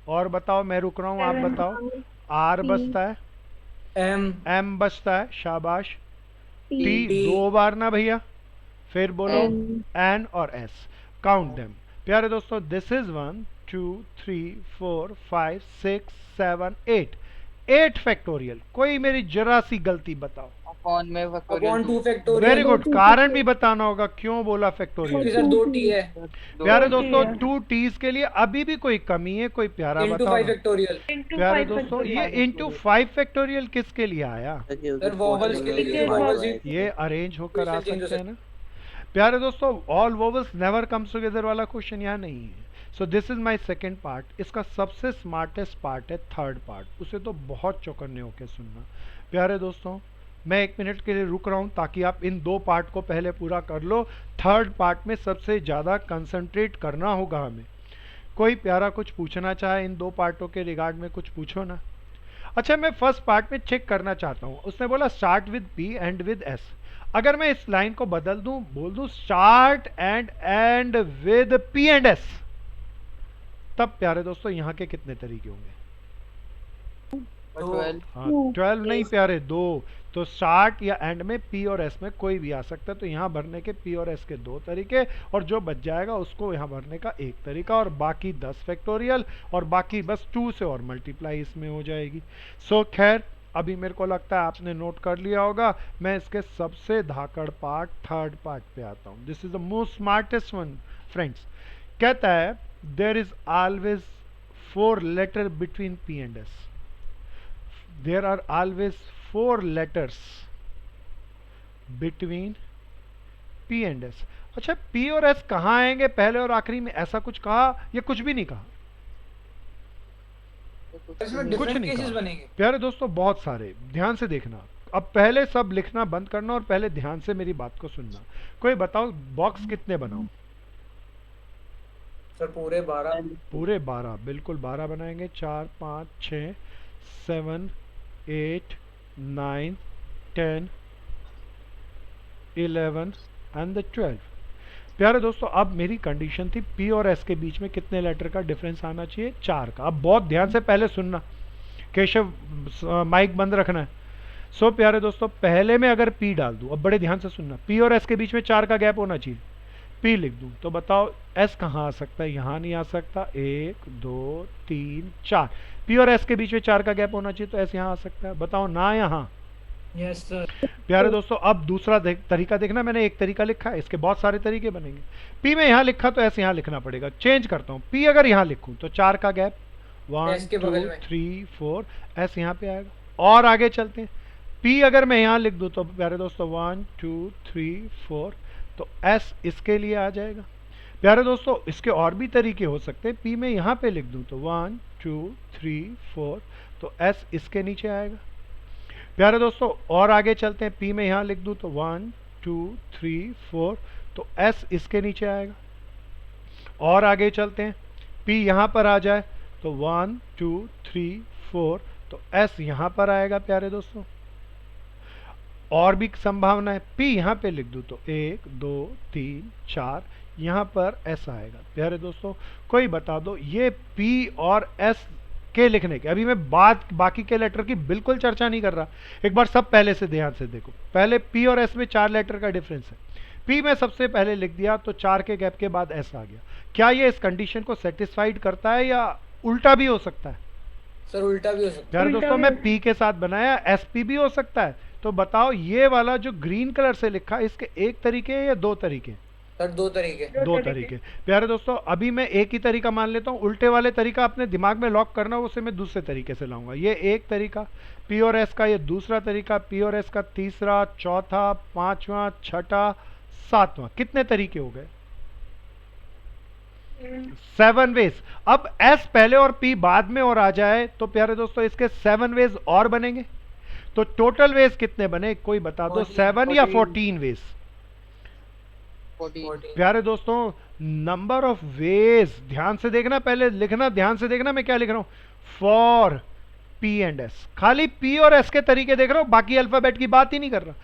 और बताओ, मैं रुक रहा हूं, आप बताओ। आर
P,
बचता है, एम बचता है, शाबाश। टी
T,
2 बार ना भैया, फिर बोलो
N,
एन और एस, काउंट देम। प्यारे दोस्तों, दिस इज 1 2 3 4 5 6 7 8 फैक्टोरियल। कोई मेरी जरा सी गलती बताओ।
अपॉन में
upon
factorial
2
very
factorial,
good, कारण भी बताना होगा क्यों बोला
क्योंकि
फैक्टोरियल।
सर 2 टी है,
प्यारे दोस्तों, 2 टीज के लिए अभी भी कोई कमी है, कोई प्यारा
इनटू
बताओ
5
ना।
फैक्टोरियल।
प्यारे दोस्तों, ये इंटू 5 फैक्टोरियल किसके लिए आया,
सर वोवल्स के लिए, क्योंकि वोवल्स
ये अरेंज होकर आ
Position change हो
सकते हैं ना। प्यारे दोस्तों, all vowels never comes together वाला क्वेश्चन यहाँ नहीं है। सो this is my second part. इसका सबसे स्मार्टेस्ट पार्ट है थर्ड पार्ट, उसे तो बहुत चौकन्ने होकर सुनना। प्यारे दोस्तों, मैं 1 मिनट के लिए रुक रहा हूँ ताकि आप इन 2 पार्ट को पहले पूरा कर लो। थर्ड पार्ट में सबसे ज़्यादा कंसंट्रेट करना होगा हमें। कोई प्यारा कुछ पूछना चाहे इन 2 पार्टों के रिगार्ड में, कुछ पूछो ना। अच्छा, मैं फर्स्ट पार्ट में चेक करना चाहता हूँ। उसने बोला start with P end with S. अगर मैं इस लाइन को बदल दूं, बोल दूं start and with P and S, तब प्यारे दोस्तों यहाँ के कितने तरीके होंगे?
12
हाँ, 12 नहीं प्यारे, 2। तो स्टार्ट या एंड में पी और एस में कोई भी आ सकता है। तो यहाँ भरने के पी और एस के 2 तरीके, और जो बच जाएगा उसको यहाँ भरने का 1 तरीका, और बाकी 10 फैक्टोरियल, और बाकी बस 2 से और मल्टीप्लाई इसमें हो जाएगी। सो खैर, अभी मेरे को लगता है आपने नोट कर लिया होगा। मैं इसके सबसे धाकड़ पार्ट, थर्ड पार्ट पे आता हूँ। This is the most smartest one friends. कहता है there is always 4 letter between P and S. There are always 4 letters between P and S. अच्छा, पी और एस कहाँ आएंगे, पहले और आखिरी में, ऐसा कुछ कहा या कुछ भी नहीं कहा?
इसमें
कुछ
डिफरेंट
नहीं
केसेस
कहा।
बनेंगे।
प्यारे दोस्तों, बहुत सारे, ध्यान से देखना। अब पहले सब लिखना बंद करना और पहले ध्यान से मेरी बात को सुनना। कोई बताओ बॉक्स कितने बनाऊं?
सर पूरे 12।
पूरे 12, बिल्कुल 12 बनाएंगे। 4 5 6 7 8 9 10 11 एंड 12। प्यारे दोस्तों, अब मेरी कंडीशन थी पी और एस के बीच में कितने लेटर का डिफरेंस आना चाहिए? 4 का। अब बहुत ध्यान से पहले सुनना, केशव माइक बंद रखना है। सो प्यारे दोस्तों, पहले में अगर पी डाल दूं, अब बड़े ध्यान से सुनना, पी और एस के बीच में 4 का गैप होना चाहिए। पी लिख दूं तो बताओ एस कहाँ आ सकता है? यहाँ नहीं आ सकता। 1 2 3 4। पी और एस के बीच में 4 का गैप होना चाहिए, तो एस यहाँ आ सकता है। बताओ ना यहाँ।
Yes sir.
प्यारे दोस्तों, अब दूसरा तरीका देखना। मैंने एक तरीका लिखा है, इसके बहुत सारे तरीके बनेंगे। पी में यहाँ लिखा तो एस यहाँ लिखना पड़ेगा। चेंज करता हूँ, पी अगर यहाँ लिखूँ तो 4 का गैप, 1
के
2
बगल में।
3 4, एस यहाँ पे आएगा। और आगे चलते हैं, पी अगर मैं यहाँ लिख दूँ तो प्यारे दोस्तों 1 2 3 4, तो एस इसके लिए आ जाएगा। प्यारे दोस्तों, इसके और भी तरीके हो सकते हैं। पी में यहाँ पे लिख दूँ तो 1 2 3 4, तो एस इसके नीचे आएगा। प्यारे दोस्तों, और आगे चलते हैं, पी में यहाँ लिख दूँ तो 1 2 3 4, तो एस इसके नीचे आएगा। और आगे चलते हैं, पी यहाँ पर आ जाए तो 1 2 3 4, तो एस यहाँ पर आएगा। प्यारे दोस्तों, और भी संभावना है, पी यहाँ पे लिख दूँ तो 1 2 3 4, यहाँ पर एस आएगा। प्यारे दोस्तों, कोई बता दो ये पी और एस के लिखने के, अभी मैं बाकी के लेटर की बिल्कुल चर्चा नहीं कर रहा। एक बार सब पहले से ध्यान से देखो। पहले पी और एस में 4 लेटर का डिफरेंस है। पी में सबसे पहले लिख दिया तो 4 के गैप के बाद एस आ गया। क्या ये इस कंडीशन को सेटिस्फाइड करता है या उल्टा भी हो सकता है?
सर उल्टा भी हो सकता
प्यारे दोस्तों, मैं पी के साथ बनाया, एस पी भी हो सकता है। तो बताओ ये वाला जो ग्रीन कलर से लिखा, इसके 1 तरीके या 2 तरीके?
है सर। 2 तरीके।
2 तरीके। प्यारे दोस्तों, अभी मैं एक ही तरीका मान लेता हूँ। उल्टे वाले तरीका अपने दिमाग में लॉक करना, उसे मैं दूसरे तरीके से लाऊंगा। ये एक तरीका पी और एस का, ये दूसरा तरीका पी और एस का, तीसरा, चौथा, पांचवा, छठा, सातवां। कितने तरीके हो गए? 7 वेज। अब एस पहले और पी बाद में और आ जाए तो प्यारे दोस्तों इसके 7 वेज और बनेंगे। तो टोटल वेज कितने बने, कोई बता दो? 7 या 14 वेज?
14।
प्यारे दोस्तों, नंबर ऑफ वेज, ध्यान से देखना, पहले लिखना, ध्यान से देखना मैं क्या लिख रहा हूं। फॉर पी एंड एस, खाली पी और एस के तरीके देख रहा हूं, बाकी अल्फाबेट की बात ही नहीं कर रहा।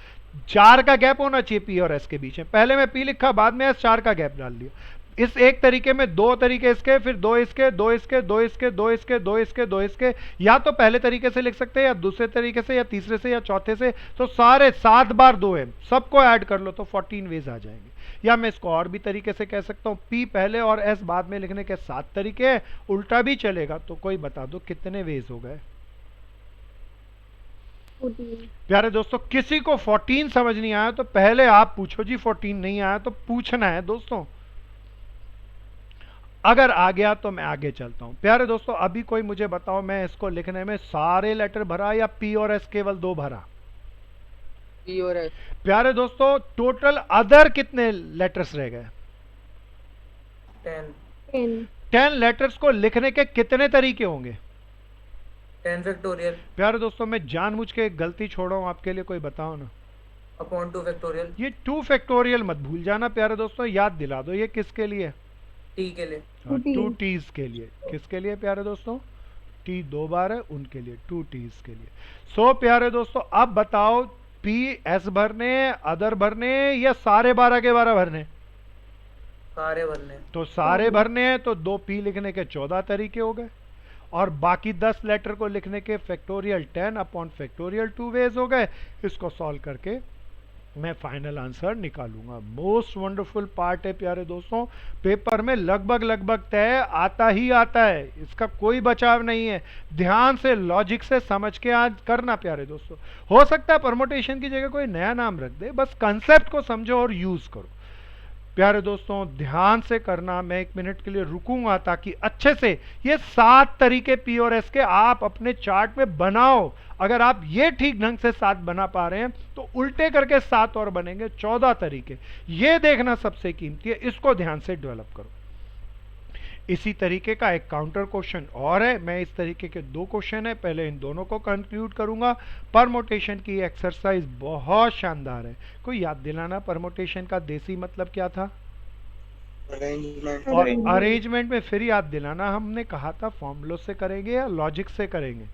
4 का गैप होना चाहिए पी और एस के बीच में। पहले मैं पी लिखा, बाद में एस, 4 का गैप डाल दिया। इस एक तरीके में 2 तरीके इसके, फिर 2 इसके, 2 इसके, 2 इसके, 2 इसके, 2 इसके, 2 इसके, या तो पहले तरीके से लिख सकते हैं, या दूसरे तरीके से, या तीसरे से, या चौथे से। तो सारे 7 बार 2 है, सबको ऐड कर लो तो 14 वेज आ जाएंगे। या मैं इसको और भी तरीके से कह सकता हूं, पी पहले और एस बाद में लिखने के 7 तरीके हैं, उल्टा भी चलेगा। तो कोई बता दो कितने वेज हो गए।
14।
प्यारे दोस्तों, किसी को 14 समझ नहीं आया तो पहले आप पूछो जी, 14 नहीं आया तो पूछना है दोस्तों। अगर आ गया तो मैं आगे चलता हूं। प्यारे दोस्तों, अभी कोई मुझे बताओ, मैं इसको लिखने में सारे लेटर भरा या पी और एस केवल 2 भरा?
पी और एस।
प्यारे दोस्तों, टोटल अदर कितने लेटर्स रह गए?
10
10।
10 लेटर्स को लिखने के कितने तरीके होंगे?
10 फैक्टोरियल
प्यारे दोस्तों, मैं जानबूझ के एक गलती छोड़ रहा हूं आपके लिए, कोई बताओ ना।
अपॉन 2 फैक्टोरियल
ये 2 फैक्टोरियल मत भूल जाना प्यारे दोस्तों, याद दिला दो। ये किसके लिए?
टी के लिए।
2 टीज के लिए। किसके लिए प्यारे दोस्तों? टी 2 बार है, उनके लिए, 2 टीज के लिए। सो प्यारे दोस्तों, अब बताओ, पी एस भरने, अदर भरने, या सारे 12 के 12 भरने?
सारे भरने।
तो सारे भरने हैं तो 2 पी लिखने के 14 तरीके हो गए, और बाकी 10 लेटर को लिखने के फैक्टोरियल 10 अपॉन फैक्टोरियल 2 वेज हो गए। इसको सॉल्व करके मैं फाइनल आंसर निकालूंगा। मोस्ट वंडरफुल पार्ट है प्यारे दोस्तों, पेपर में लगभग तय आता ही आता है, इसका कोई बचाव नहीं है। ध्यान से लॉजिक से समझ के आज करना प्यारे दोस्तों। हो सकता है परमोटेशन की जगह कोई नया नाम रख दे, बस कंसेप्ट को समझो और यूज करो। प्यारे दोस्तों, ध्यान से करना। मैं 1 मिनट के लिए रुकूंगा ताकि अच्छे से ये 7 तरीके पी और एस के आप अपने चार्ट में बनाओ। अगर आप ये ठीक ढंग से 7 बना पा रहे हैं तो उल्टे करके 7 और बनेंगे, 14 तरीके। ये देखना सबसे कीमती है, इसको ध्यान से डेवलप करो। इसी तरीके का एक काउंटर क्वेश्चन और है, मैं इस तरीके के 2 क्वेश्चन है, पहले इन दोनों को कंक्लूड करूंगा। परमोटेशन की एक्सरसाइज बहुत शानदार है। कोई याद दिलाना, परमोटेशन का देसी मतलब क्या था?
अरेंजमेंट।
और अरेंजमेंट में फिर याद दिलाना, हमने कहा था फॉर्मूलों से करेंगे या लॉजिक से करेंगे?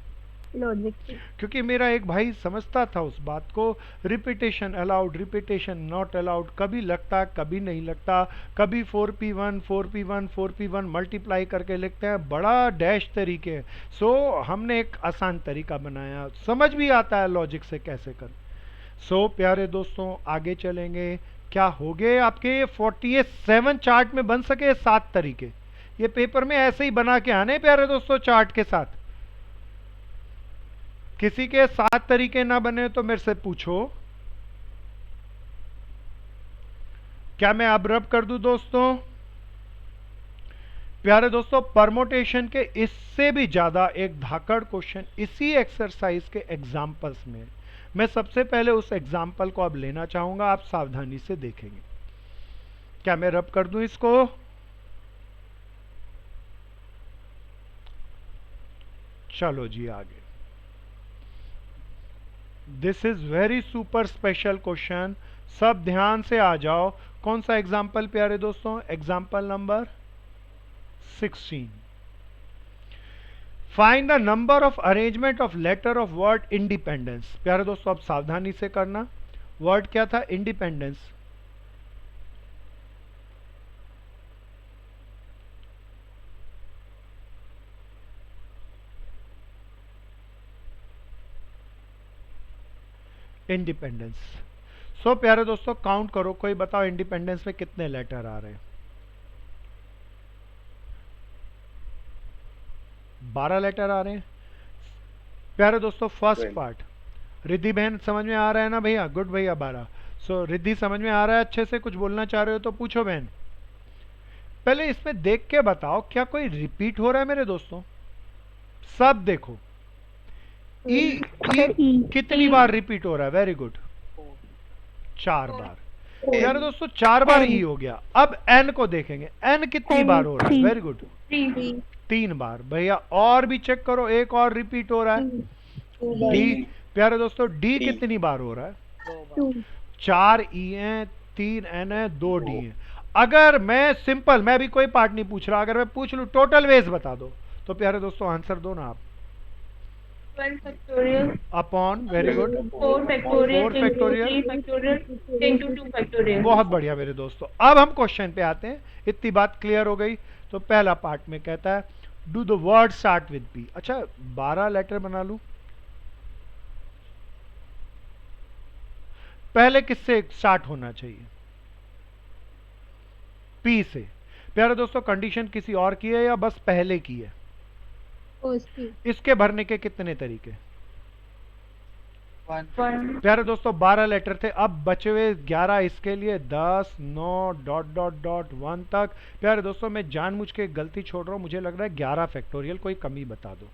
लॉजिक।
क्योंकि मेरा एक भाई समझता था उस बात को, repetition allowed, repetition not allowed, कभी लगता कभी नहीं लगता, कभी 4p1 4p1 4p1 मल्टीप्लाई करके लिखते हैं, बड़ा डैश तरीके। सो हमने एक आसान तरीका बनाया, समझ भी आता है लॉजिक से कैसे कर। सो प्यारे दोस्तों, आगे चलेंगे। क्या हो गए आपके 47 चार्ट में बन सके 7 तरीके? ये पेपर में ऐसे ही बना के आने प्यारे दोस्तों, चार्ट के साथ। किसी के 7 तरीके ना बने तो मेरे से पूछो। क्या मैं अब रब कर दूं दोस्तों? प्यारे दोस्तों, परमोटेशन के इससे भी ज्यादा एक धाकड़ क्वेश्चन इसी एक्सरसाइज के एग्जाम्पल्स में। मैं सबसे पहले उस एग्जाम्पल को अब लेना चाहूंगा, आप सावधानी से देखेंगे। क्या मैं रब कर दूं इसको? चलो जी आगे। This is very super special question, सब ध्यान से आ जाओ। कौन सा एग्जाम्पल प्यारे दोस्तों? Example number 16। Find the number of arrangement of letter of word independence. प्यारे दोस्तों, अब सावधानी से करना। वर्ड क्या था? इंडिपेंडेंस। इंडिपेंडेंस। सो प्यारे दोस्तों, काउंट करो, कोई बताओ इंडिपेंडेंस में कितने लेटर आ रहे हैं? 12 लेटर आ रहे हैं प्यारे दोस्तों। फर्स्ट पार्ट, रिद्धि बहन समझ में आ रहा है ना भैया? गुड भैया 12। सो रिद्धि समझ में आ रहा है अच्छे से? कुछ बोलना चाह रहे हो तो पूछो बहन। पहले इसमें देख के बताओ क्या कोई रिपीट हो रहा है मेरे दोस्तों? सब देखो, ई कितनी बार रिपीट हो रहा है? वेरी गुड, 4 बार। यार दोस्तों 4 बार ई हो गया। अब एन को देखेंगे, एन कितनी बार हो रहा है? वेरी गुड, 3 बार। भैया और भी चेक करो, एक और रिपीट हो रहा है। डी प्यारे दोस्तों, डी कितनी बार हो रहा है? 4 ई है, 3 n है, 2 d है। अगर मैं सिंपल, मैं भी कोई पार्ट नहीं पूछ रहा, अगर मैं पूछ लूं टोटल वेज बता दो, तो प्यारे दोस्तों आंसर दो ना आप।
12 factorial
upon, very good,
4 factorial
4
into
factorial,
3 factorial into 2 factorial।
बहुत बढ़िया मेरे दोस्तों। अब हम क्वेश्चन पे आते हैं, इतनी बात क्लियर हो गई। तो पहला पार्ट में कहता है do the word start with P. अच्छा 12 लेटर बना लूं, पहले किससे स्टार्ट होना चाहिए? पी से। प्यारे दोस्तों कंडीशन किसी और की है या बस पहले की है?
ओएसपी।
इसके भरने के कितने तरीके?
1
प्यारे दोस्तों 12 लेटर थे, अब बचे हुए 11 इसके लिए, 10 9 डॉट डॉट डॉट 1 तक। प्यारे दोस्तों मैं जानबूझ के गलती छोड़ रहा हूं, मुझे लग रहा है 11 फैक्टोरियल, कोई कमी बता दो।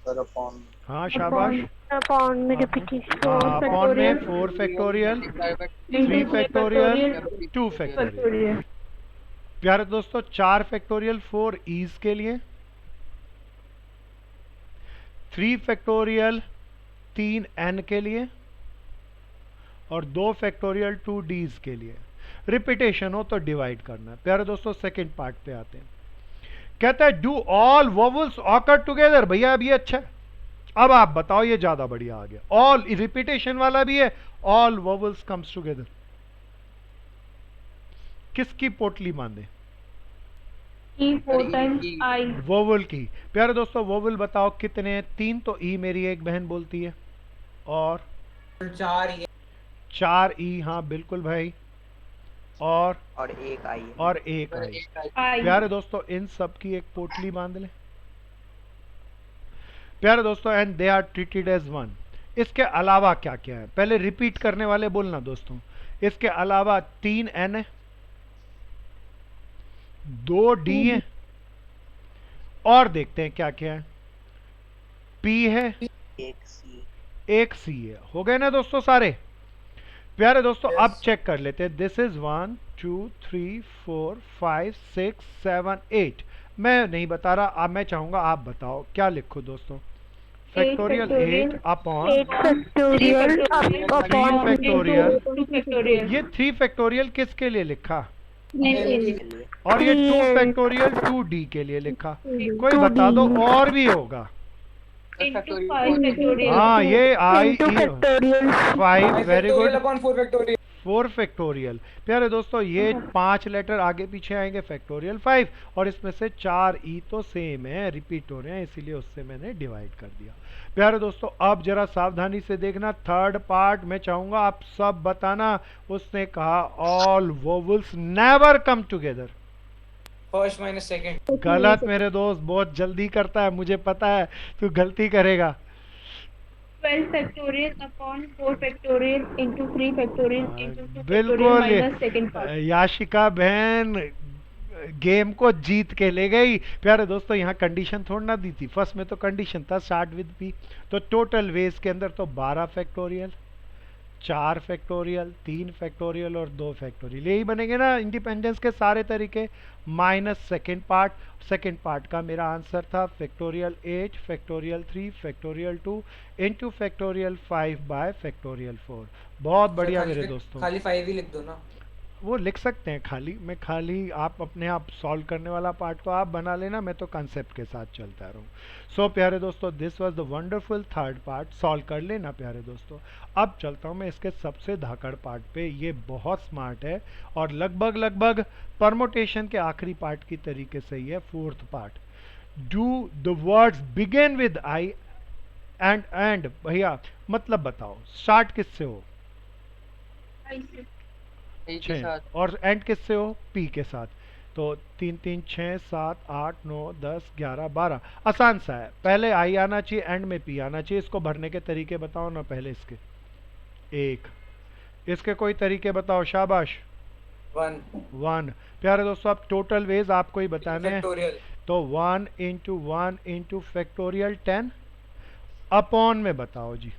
सर अपॉन
हाँ शाबाश।
अपॉन में रिपीटेशन 4
अपॉन में
factorial
4 factorial, 3
into 3
factorial,
factorial
2 factorial.
factorial।
प्यारे दोस्तों 4 फैक्टोरियल 4 ईज के लिए, 3 फैक्टोरियल 3 एन के लिए, और 2 फैक्टोरियल 2 डीज के लिए। रिपीटेशन हो तो डिवाइड करना है। प्यारे दोस्तों सेकंड पार्ट पे आते हैं, कहता है do all vowels occur together. भैया अब ये अच्छा है, अब आप बताओ, ये ज्यादा बढ़िया आ गया। ऑल रिपीटेशन वाला भी है, ऑल वोवल्स कम्स टुगेदर। किसकी पोटली बांधे?
E 4 times I।
वोवल की। प्यारे दोस्तों वोवल बताओ कितने हैं? 3 तो ई मेरी एक बहन बोलती है, और
4 ये
4 ई, हाँ बिल्कुल भाई, और
एक आई है।
और एक आई।
I।
प्यारे दोस्तों इन सब की एक पोटली बांध लें। प्यारे दोस्तों and they are treated as one. इसके अलावा क्या क्या है? पहले रिपीट करने वाले बोलना दोस्तों। इसके अलावा 3 एन है, 2 डी है, और देखते हैं क्या क्या है। पी है, एक सी है। हो गए ना दोस्तों सारे? प्यारे दोस्तों अब चेक कर लेते हैं। This is 1 2 3 4 5 6 7 8। मैं नहीं बता रहा, अब मैं चाहूंगा आप बताओ क्या लिखो दोस्तों। Factorial 8 upon
8 factorial upon
3 factorial.
2 factorial।
ये 3 फैक्टोरियल किसके लिए लिखा?
नहीं,
और ये 2 फैक्टोरियल 2d के लिए लिखा। कोई बता दो और भी होगा।
into 5 factorial।
हाँ ये आई
into factorial
5, very good.
Upon 4 factorial.
4 factorial. प्यारे दोस्तों ये 5 लेटर आगे पीछे आएंगे, फैक्टोरियल 5, और इसमें से 4 ई तो सेम है, रिपीट हो रहे हैं, इसीलिए उससे मैंने डिवाइड कर दिया। प्यारे दोस्तों अब जरा सावधानी से देखना, थर्ड पार्ट में चाहूंगा आप सब बताना। उसने कहा all vowels never come together.
First minus second.
गलत मेरे दोस्त, बहुत जल्दी करता है, मुझे पता है तू गलती करेगा।
12 factorial upon 4 factorial into 3 factorial into 2
बिल्कुल
factorial minus second part।
Yashika बहन गेम को जीत के ले गई। प्यारे दोस्तों यहाँ कंडीशन थोड़ी ना दी थी, फर्स्ट में तो कंडीशन था स्टार्ट विद पी। तो टोटल वेज के अंदर तो 12 फैक्टोरियल, 4 फैक्टोरियल, 3 फैक्टोरियल और 2 फैक्टोरियल, यही बनेंगे ना इंडिपेंडेंस के सारे तरीके, minus second part. Second part का मेरा आंसर था factorial 8 factorial 3 factorial 2 into factorial 5 bye factorial 4। बहुत बढ़िया मेरे दोस्तों।
खाली 5 ही लिख दो ना।
वो लिख सकते हैं खाली, मैं खाली आप अपने आप सॉल्व करने वाला पार्ट तो आप बना लेना, मैं तो कंसेप्ट के साथ चलता रहूँ। सो प्यारे दोस्तों this was the wonderful third part, solve कर लेना प्यारे दोस्तों। अब चलता हूँ मैं इसके सबसे धाकड़ पार्ट पे। ये बहुत स्मार्ट है और लगभग लगभग परमोटेशन के आखिरी पार्ट की तरीके से ही है, fourth part. Do the words begin with I and भैया मतलब बताओ स्टार्ट किससे हो?
के
6
साथ
और एंड किससे हो? पी के साथ। तो 3 3 6 7 8 9 10 11 12। आसान सा है, पहले आई आना चाहिए, एंड में पी आना चाहिए। इसको भरने के तरीके बताओ ना पहले इसके। एक इसके कोई तरीके बताओ, शाबाश। 1 प्यारे दोस्तों अब टोटल वेज आपको ही बताने हैं।
फैक्टोरियल।
तो 1 इंटू फैक्टोरियल 10 अपॉन में बताओ जी।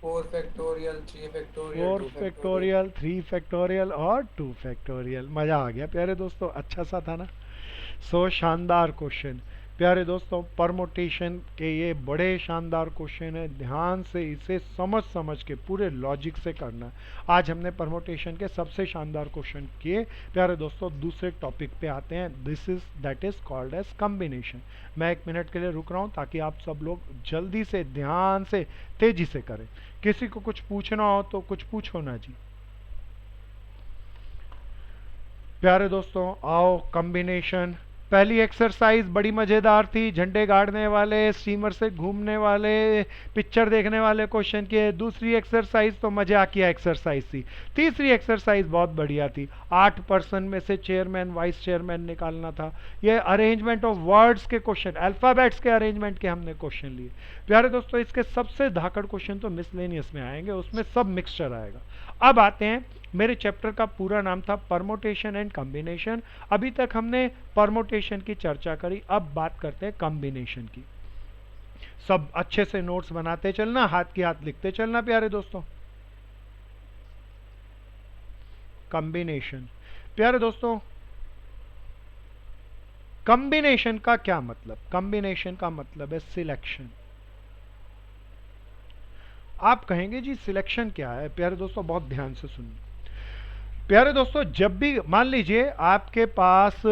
4 फैक्टोरियल 3 फैक्टोरियल
4
2
फैक्टोरियल 3 फैक्टोरियल और 2 फैक्टोरियल। मजा आ गया प्यारे दोस्तों, अच्छा सा था ना। सो शानदार क्वेश्चन। प्यारे दोस्तों, परमोटेशन के ये बड़े शानदार क्वेश्चन है, ध्यान से इसे समझ समझ के पूरे लॉजिक से करना। आज हमने परमोटेशन के सबसे शानदार क्वेश्चन किए। प्यारे दोस्तों, दूसरे टॉपिक पे आते हैं। That is called as combination. मैं 1 मिनट के लिए रुक रहा हूँ ताकि आप सब लोग जल्दी से, ध्यान से, तेजी से करें। किसी को कुछ पूछना हो तो कुछ पूछो ना जी। प्यारे दोस्तों, आओ कॉम्बिनेशन। पहली एक्सरसाइज बड़ी मजेदार थी, झंडे गाड़ने वाले, स्टीमर से घूमने वाले, पिक्चर देखने वाले क्वेश्चन किए। दूसरी एक्सरसाइज तो मजाकिया एक्सरसाइज थी। तीसरी एक्सरसाइज बहुत बढ़िया थी, 8 पर्सन में से चेयरमैन वाइस चेयरमैन निकालना था। ये अरेंजमेंट ऑफ वर्ड्स के क्वेश्चन, अल्फाबेट्स के अरेंजमेंट के हमने क्वेश्चन लिए। प्यारे दोस्तों, इसके सबसे धाकड़ क्वेश्चन तो मिसलेनियस में आएंगे, उसमें सब मिक्सचर आएगा। अब आते हैं, मेरे चैप्टर का पूरा नाम था परमोटेशन एंड कॉम्बिनेशन। अभी तक हमने परमोटेशन की चर्चा करी, अब बात करते हैं कॉम्बिनेशन की। सब अच्छे से नोट्स बनाते चलना, हाथ की हाथ लिखते चलना प्यारे दोस्तों। कॉम्बिनेशन, प्यारे दोस्तों, कॉम्बिनेशन का क्या मतलब? कॉम्बिनेशन का मतलब है सिलेक्शन। आप कहेंगे जी सिलेक्शन क्या है? प्यारे दोस्तों, बहुत ध्यान से सुनिए। प्यारे दोस्तों, जब भी मान लीजिए आपके पास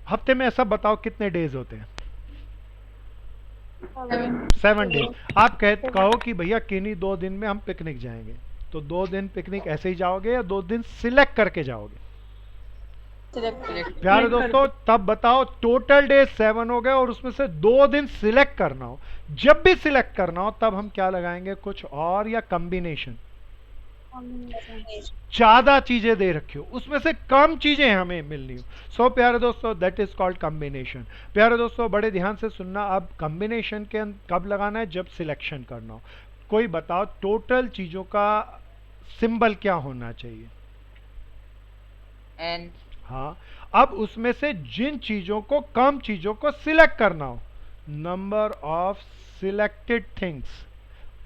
हफ्ते में ऐसा बताओ कितने डेज होते हैं? 7 डेज। आप कहो कि भैया किन्हीं 2 दिन में हम पिकनिक जाएंगे, तो 2 दिन पिकनिक ऐसे ही जाओगे या 2 दिन सिलेक्ट करके जाओगे? प्यारे दोस्तों, तब बताओ टोटल डेज 7 हो गए और उसमें से 2 दिन सिलेक्ट करना हो। जब भी सिलेक्ट करना हो तब हम क्या लगाएंगे? कुछ और या कॉम्बिनेशन। ज्यादा चीजें दे रखी हो, उसमें से कम चीजें हमें मिलनी हो। सो प्यारे दोस्तों, दैट इज कॉल्ड कॉम्बिनेशन। प्यारे दोस्तों, बड़े ध्यान से सुनना। अब कॉम्बिनेशन के कब लगाना है? जब सिलेक्शन करना हो। कोई बताओ टोटल चीजों का सिंबल क्या होना चाहिए?
एन।
हाँ, अब उसमें से जिन चीजों को, कम चीजों को सिलेक्ट करना हो, नंबर ऑफ सिलेक्टेड थिंग्स,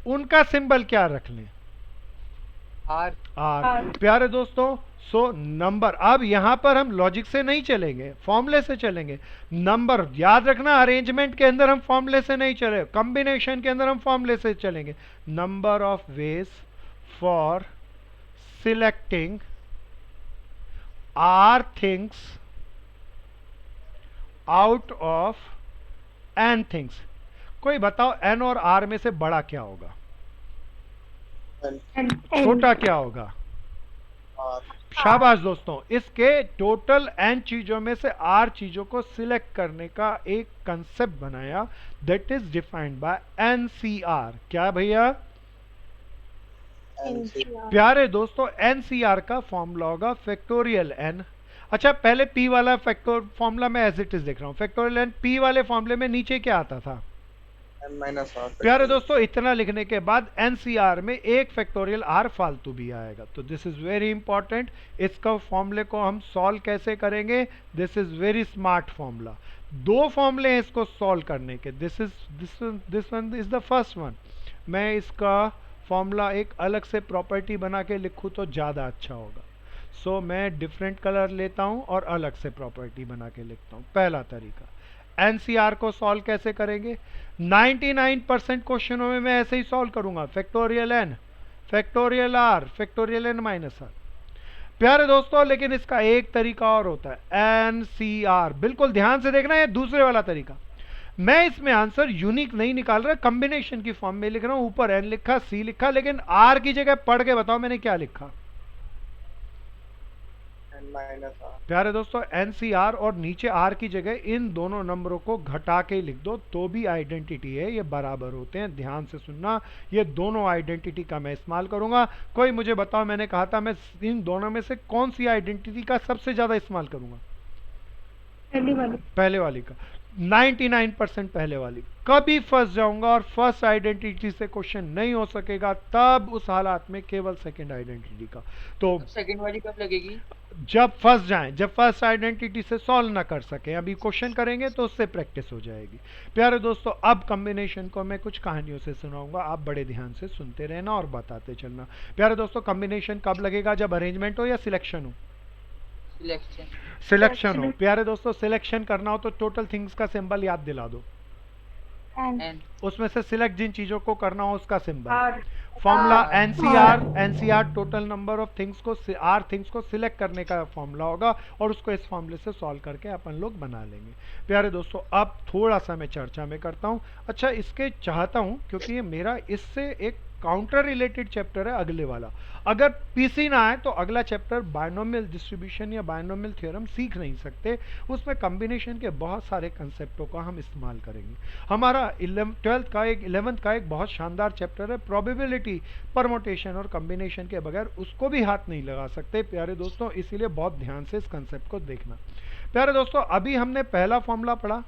उनका सिंबल क्या रख लें?
आर।
आर। प्यारे दोस्तों, सो नंबर, अब यहां पर हम लॉजिक से नहीं चलेंगे, फॉर्मूले से चलेंगे। नंबर याद रखना, अरेंजमेंट के अंदर हम फॉर्मूले से नहीं चले, कॉम्बिनेशन के अंदर हम फॉर्मूले से चलेंगे। Number of ways for selecting r things out of n things. कोई बताओ एन और आर में से बड़ा क्या होगा? छोटा क्या होगा? शाबाश दोस्तों, इसके टोटल एन चीजों में से आर चीजों को सिलेक्ट करने का एक कंसेप्ट बनाया, that is defined by NCR. क्या भैया? प्यारे दोस्तों, एनसीआर का फॉर्मूला होगा फैक्टोरियल एन। अच्छा, पहले पी वाला फैक्टर फॉर्मूला मैं एज इट इज देख रहा हूं। फैक्टोरियल एन, पी वाले फॉर्मूले में नीचे क्या आता था? प्यारे दोस्तों, इतना लिखने के बाद एनसीआर में एक फैक्टोरियल आर फालतू भी आएगा, तो दिस इज वेरी इंपॉर्टेंट। इसका फॉर्मूले को हम सॉल्व कैसे करेंगे? This is very smart formula. 2 फॉर्मूले हैं इसको सॉल्व करने के। This one is the first one. मैं इसका फॉर्मूला एक अलग से प्रॉपर्टी बना के लिखूं तो ज्यादा अच्छा होगा। सो मैं डिफरेंट कलर लेता हूं और अलग से प्रॉपर्टी बना के लिखता हूं। पहला तरीका, एनसीआर को सॉल्व कैसे करेंगे? 99% क्वेश्चनों में मैं ऐसे ही सॉल्व करूंगा, factorial n, factorial r, factorial n minus r. प्यारे दोस्तों, लेकिन इसका एक तरीका और होता है, एनसीआर। बिल्कुल ध्यान से देखना, है दूसरे वाला तरीका। मैं इसमें आंसर यूनिक नहीं निकाल रहा, कॉम्बिनेशन की फॉर्म में लिख रहा हूं। ऊपर एन लिखा, सी लिखा, लेकिन आर की जगह पढ़ के बताओ मैंने क्या लिखा? प्यारे दोस्तों, एनसीआर और नीचे आर की जगह इन दोनों नंबरों को घटा के लिख दो तो भी आइडेंटिटी है, ये बराबर होते हैं। ध्यान से सुनना, ये दोनों आइडेंटिटी का मैं इस्तेमाल करूंगा। कोई मुझे बताओ, मैंने कहा था मैं इन दोनों में से कौन सी आइडेंटिटी का सबसे ज्यादा इस्तेमाल करूंगा? पहले वाली का। 99% पहले वाली। कभी फंस जाऊंगा और फर्स्ट आइडेंटिटी से क्वेश्चन नहीं हो सकेगा, तब उस हालात में केवल सेकंड आइडेंटिटी का। तो
सेकंड वाली कब लगेगी?
जब फंस जाएं, जब फर्स्ट आइडेंटिटी से सॉल्व ना कर सके। अभी क्वेश्चन करेंगे तो उससे प्रैक्टिस हो जाएगी। प्यारे दोस्तों, अब कॉम्बिनेशन को मैं कुछ कहानियों से सुनाऊंगा, आप बड़े ध्यान से सुनते रहना और बताते चलना। प्यारे दोस्तों, कॉम्बिनेशन कब लगेगा? जब अरेंजमेंट हो या सिलेक्शन हो?
सिलेक्शन।
सिलेक्शन हो प्यारे दोस्तों, सिलेक्शन करना हो तो टोटल थिंग्स का सिंबल याद दिला दो,
and
एन।
उसमें से सिलेक्ट जिन चीजों को करना हो उसका symbol.
R
formula
R.
NCR total number of things को आर थिंग्स को सिलेक्ट करने का फॉर्मूला होगा और उसको इस फॉर्मूले से सॉल्व करके अपन लोग बना लेंगे। प्यारे दोस्तों अब थोड़ा सा मैं चर्चा में करता हूँ। अच्छा इसके चाहता हूँ क्योंकि ये मेरा इससे एक काउंटर रिलेटेड चैप्टर है अगले वाला। अगर पीसी ना आए तो अगला चैप्टर बायनोमियल डिस्ट्रीब्यूशन या बायनोमियल थ्योरम सीख नहीं सकते, उसमें कॉम्बिनेशन के बहुत सारे कंसेप्टों का हम इस्तेमाल करेंगे। हमारा 11th का एक बहुत शानदार चैप्टर है प्रोबेबिलिटी, परमोटेशन और कॉम्बिनेशन के बगैर उसको भी हाथ नहीं लगा सकते प्यारे दोस्तों, इसीलिए बहुत ध्यान से इस कंसेप्ट को देखना। प्यारे दोस्तों अभी हमने पहला फॉर्मूला पढ़ा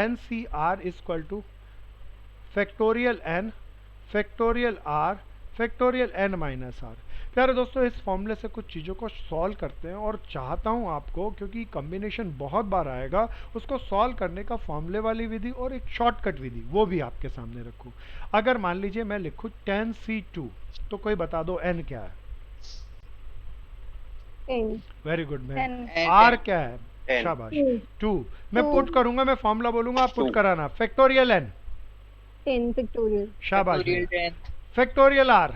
NCR equal two factorial n factorial r factorial n minus r। प्यारे दोस्तों इस फॉर्मूले से कुछ चीज़ों को सॉल्व करते हैं और चाहता हूं आपको, क्योंकि कॉम्बिनेशन बहुत बार आएगा, उसको सॉल्व करने का फॉर्मूले वाली विधि और एक शॉर्टकट विधि वो भी आपके सामने रखूं। अगर मान लीजिए मैं लिखूं 10C2 तो कोई बता दो n क्या है?
10
वेरी गुड मैन।
10
r क्या है?
10
शाबाश
2
2। मैं पुट करूंगा, मैं फॉर्मूला बोलूंगा आप पुट
2
कराना। फैक्टोरियल n
10 factorial
शाबाश।
Factorial 10।
Factorial r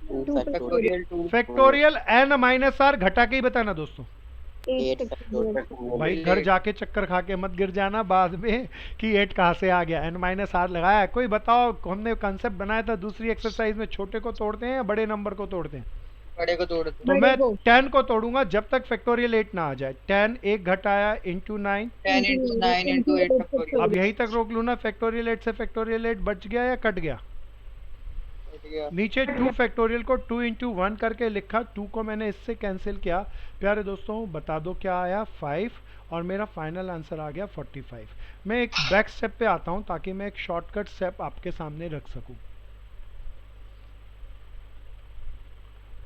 2
factorial 2।
Factorial n minus r घटा के ही बताना दोस्तों।
8
8
factorial
factorial
भाई घर जाके चक्कर खा के मत गिर जाना बाद में कि 8 कहाँ से आ गया, n माइनस r लगाया है। कोई बताओ, हमने कंसेप्ट बनाया था दूसरी एक्सरसाइज में, छोटे को तोड़ते हैं या बड़े नंबर को तोड़ते हैं?
बड़े को तोड़ दो।
तो
बड़े
मैं
को।
10 को तोड़ूंगा जब तक फैक्टोरियल 8 ना आ जाए। 10 1 घटाया इंटू 9,
10 into 9 into 8 फैक्टोरियल।
अब यहीं तक रोक लूँ ना? फैक्टोरियल 8 से फैक्टोरियल 8 बच गया या कट गया?
कट गया।
नीचे 2 फैक्टोरियल को 2 इंटू 1 करके लिखा, 2 को मैंने इससे कैंसिल किया। प्यारे दोस्तों बता दो क्या आया? 5 और मेरा फाइनल आंसर आ गया 45। मैं एक बैक स्टेप पे आता हूं ताकि मैं एक शॉर्टकट स्टेप आपके सामने रख सकूं।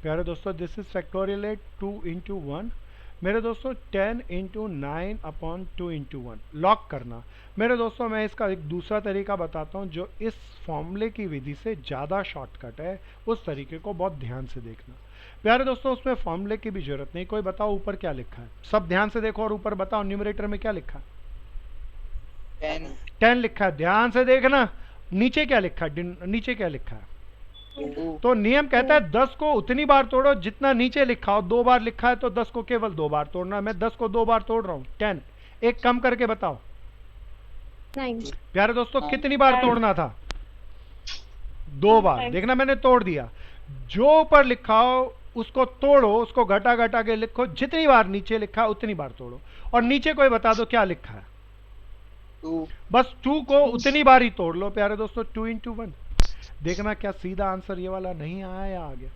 प्यारे दोस्तों दिस इज फैक्टोरियल 8 2 इंटू 1। मेरे दोस्तों 10 इंटू 9 अपॉन 2 इंटू 1 लॉक करना। मेरे दोस्तों मैं इसका एक दूसरा तरीका बताता हूं जो इस फॉर्मूले की विधि से ज़्यादा शॉर्टकट है, उस तरीके को बहुत ध्यान से देखना। प्यारे दोस्तों उसमें फॉर्मूले की भी जरूरत नहीं। कोई बताओ ऊपर क्या लिखा है? सब ध्यान से देखो और ऊपर बताओ न्यूमरेटर में क्या लिखा है? 10 लिखा है, ध्यान से देखना। नीचे क्या लिखा है? नीचे क्या लिखा है?
2।
तो नियम कहता है 10 को उतनी बार तोड़ो जितना नीचे लिखा हो। 2 बार लिखा है तो 10 को केवल 2 बार तोड़ना। मैं 10 को 2 बार तोड़ रहा हूँ। 10 एक कम करके बताओ
9
प्यारे दोस्तों
हाँ।
कितनी बार तोड़ना था? 2 बार। देखना मैंने तोड़ दिया। जो ऊपर लिखा हो उसको तोड़ो, उसको घटा घटा के लिखो, जितनी बार नीचे लिखा है उतनी बार तोड़ो। और नीचे कोई बता दो क्या लिखा है?
2।
बस 2 को उतनी बार ही तोड़ लो प्यारे दोस्तों। 2 इंटू 1। देखना क्या सीधा आंसर ये वाला नहीं आया या आ गया?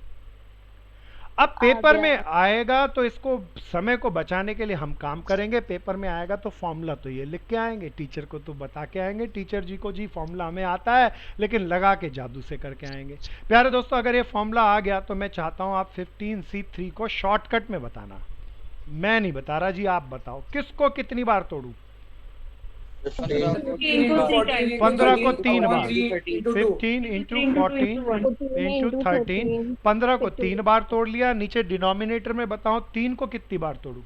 अब पेपर में आएगा तो इसको समय को बचाने के लिए हम काम करेंगे। पेपर में आएगा तो फॉर्मूला तो ये लिख के आएंगे, टीचर को तो बता के आएंगे टीचर जी को, जी फॉर्मूला हमें आता है, लेकिन लगा के जादू से करके आएंगे। प्यारे दोस्तों अगर ये फॉर्मूला आ गया तो मैं चाहता हूं आप 15C3 को शॉर्टकट में बताना। मैं नहीं बता रहा जी, आप बताओ किसको कितनी बार तोड़ू?
15
15 को 3 बार।
15
15 इंटू 14 इंटू 13। 15 को 3 बार तोड़ लिया। नीचे डिनोमिनेटर में बताओ 3 को कितनी बार तोड़ू?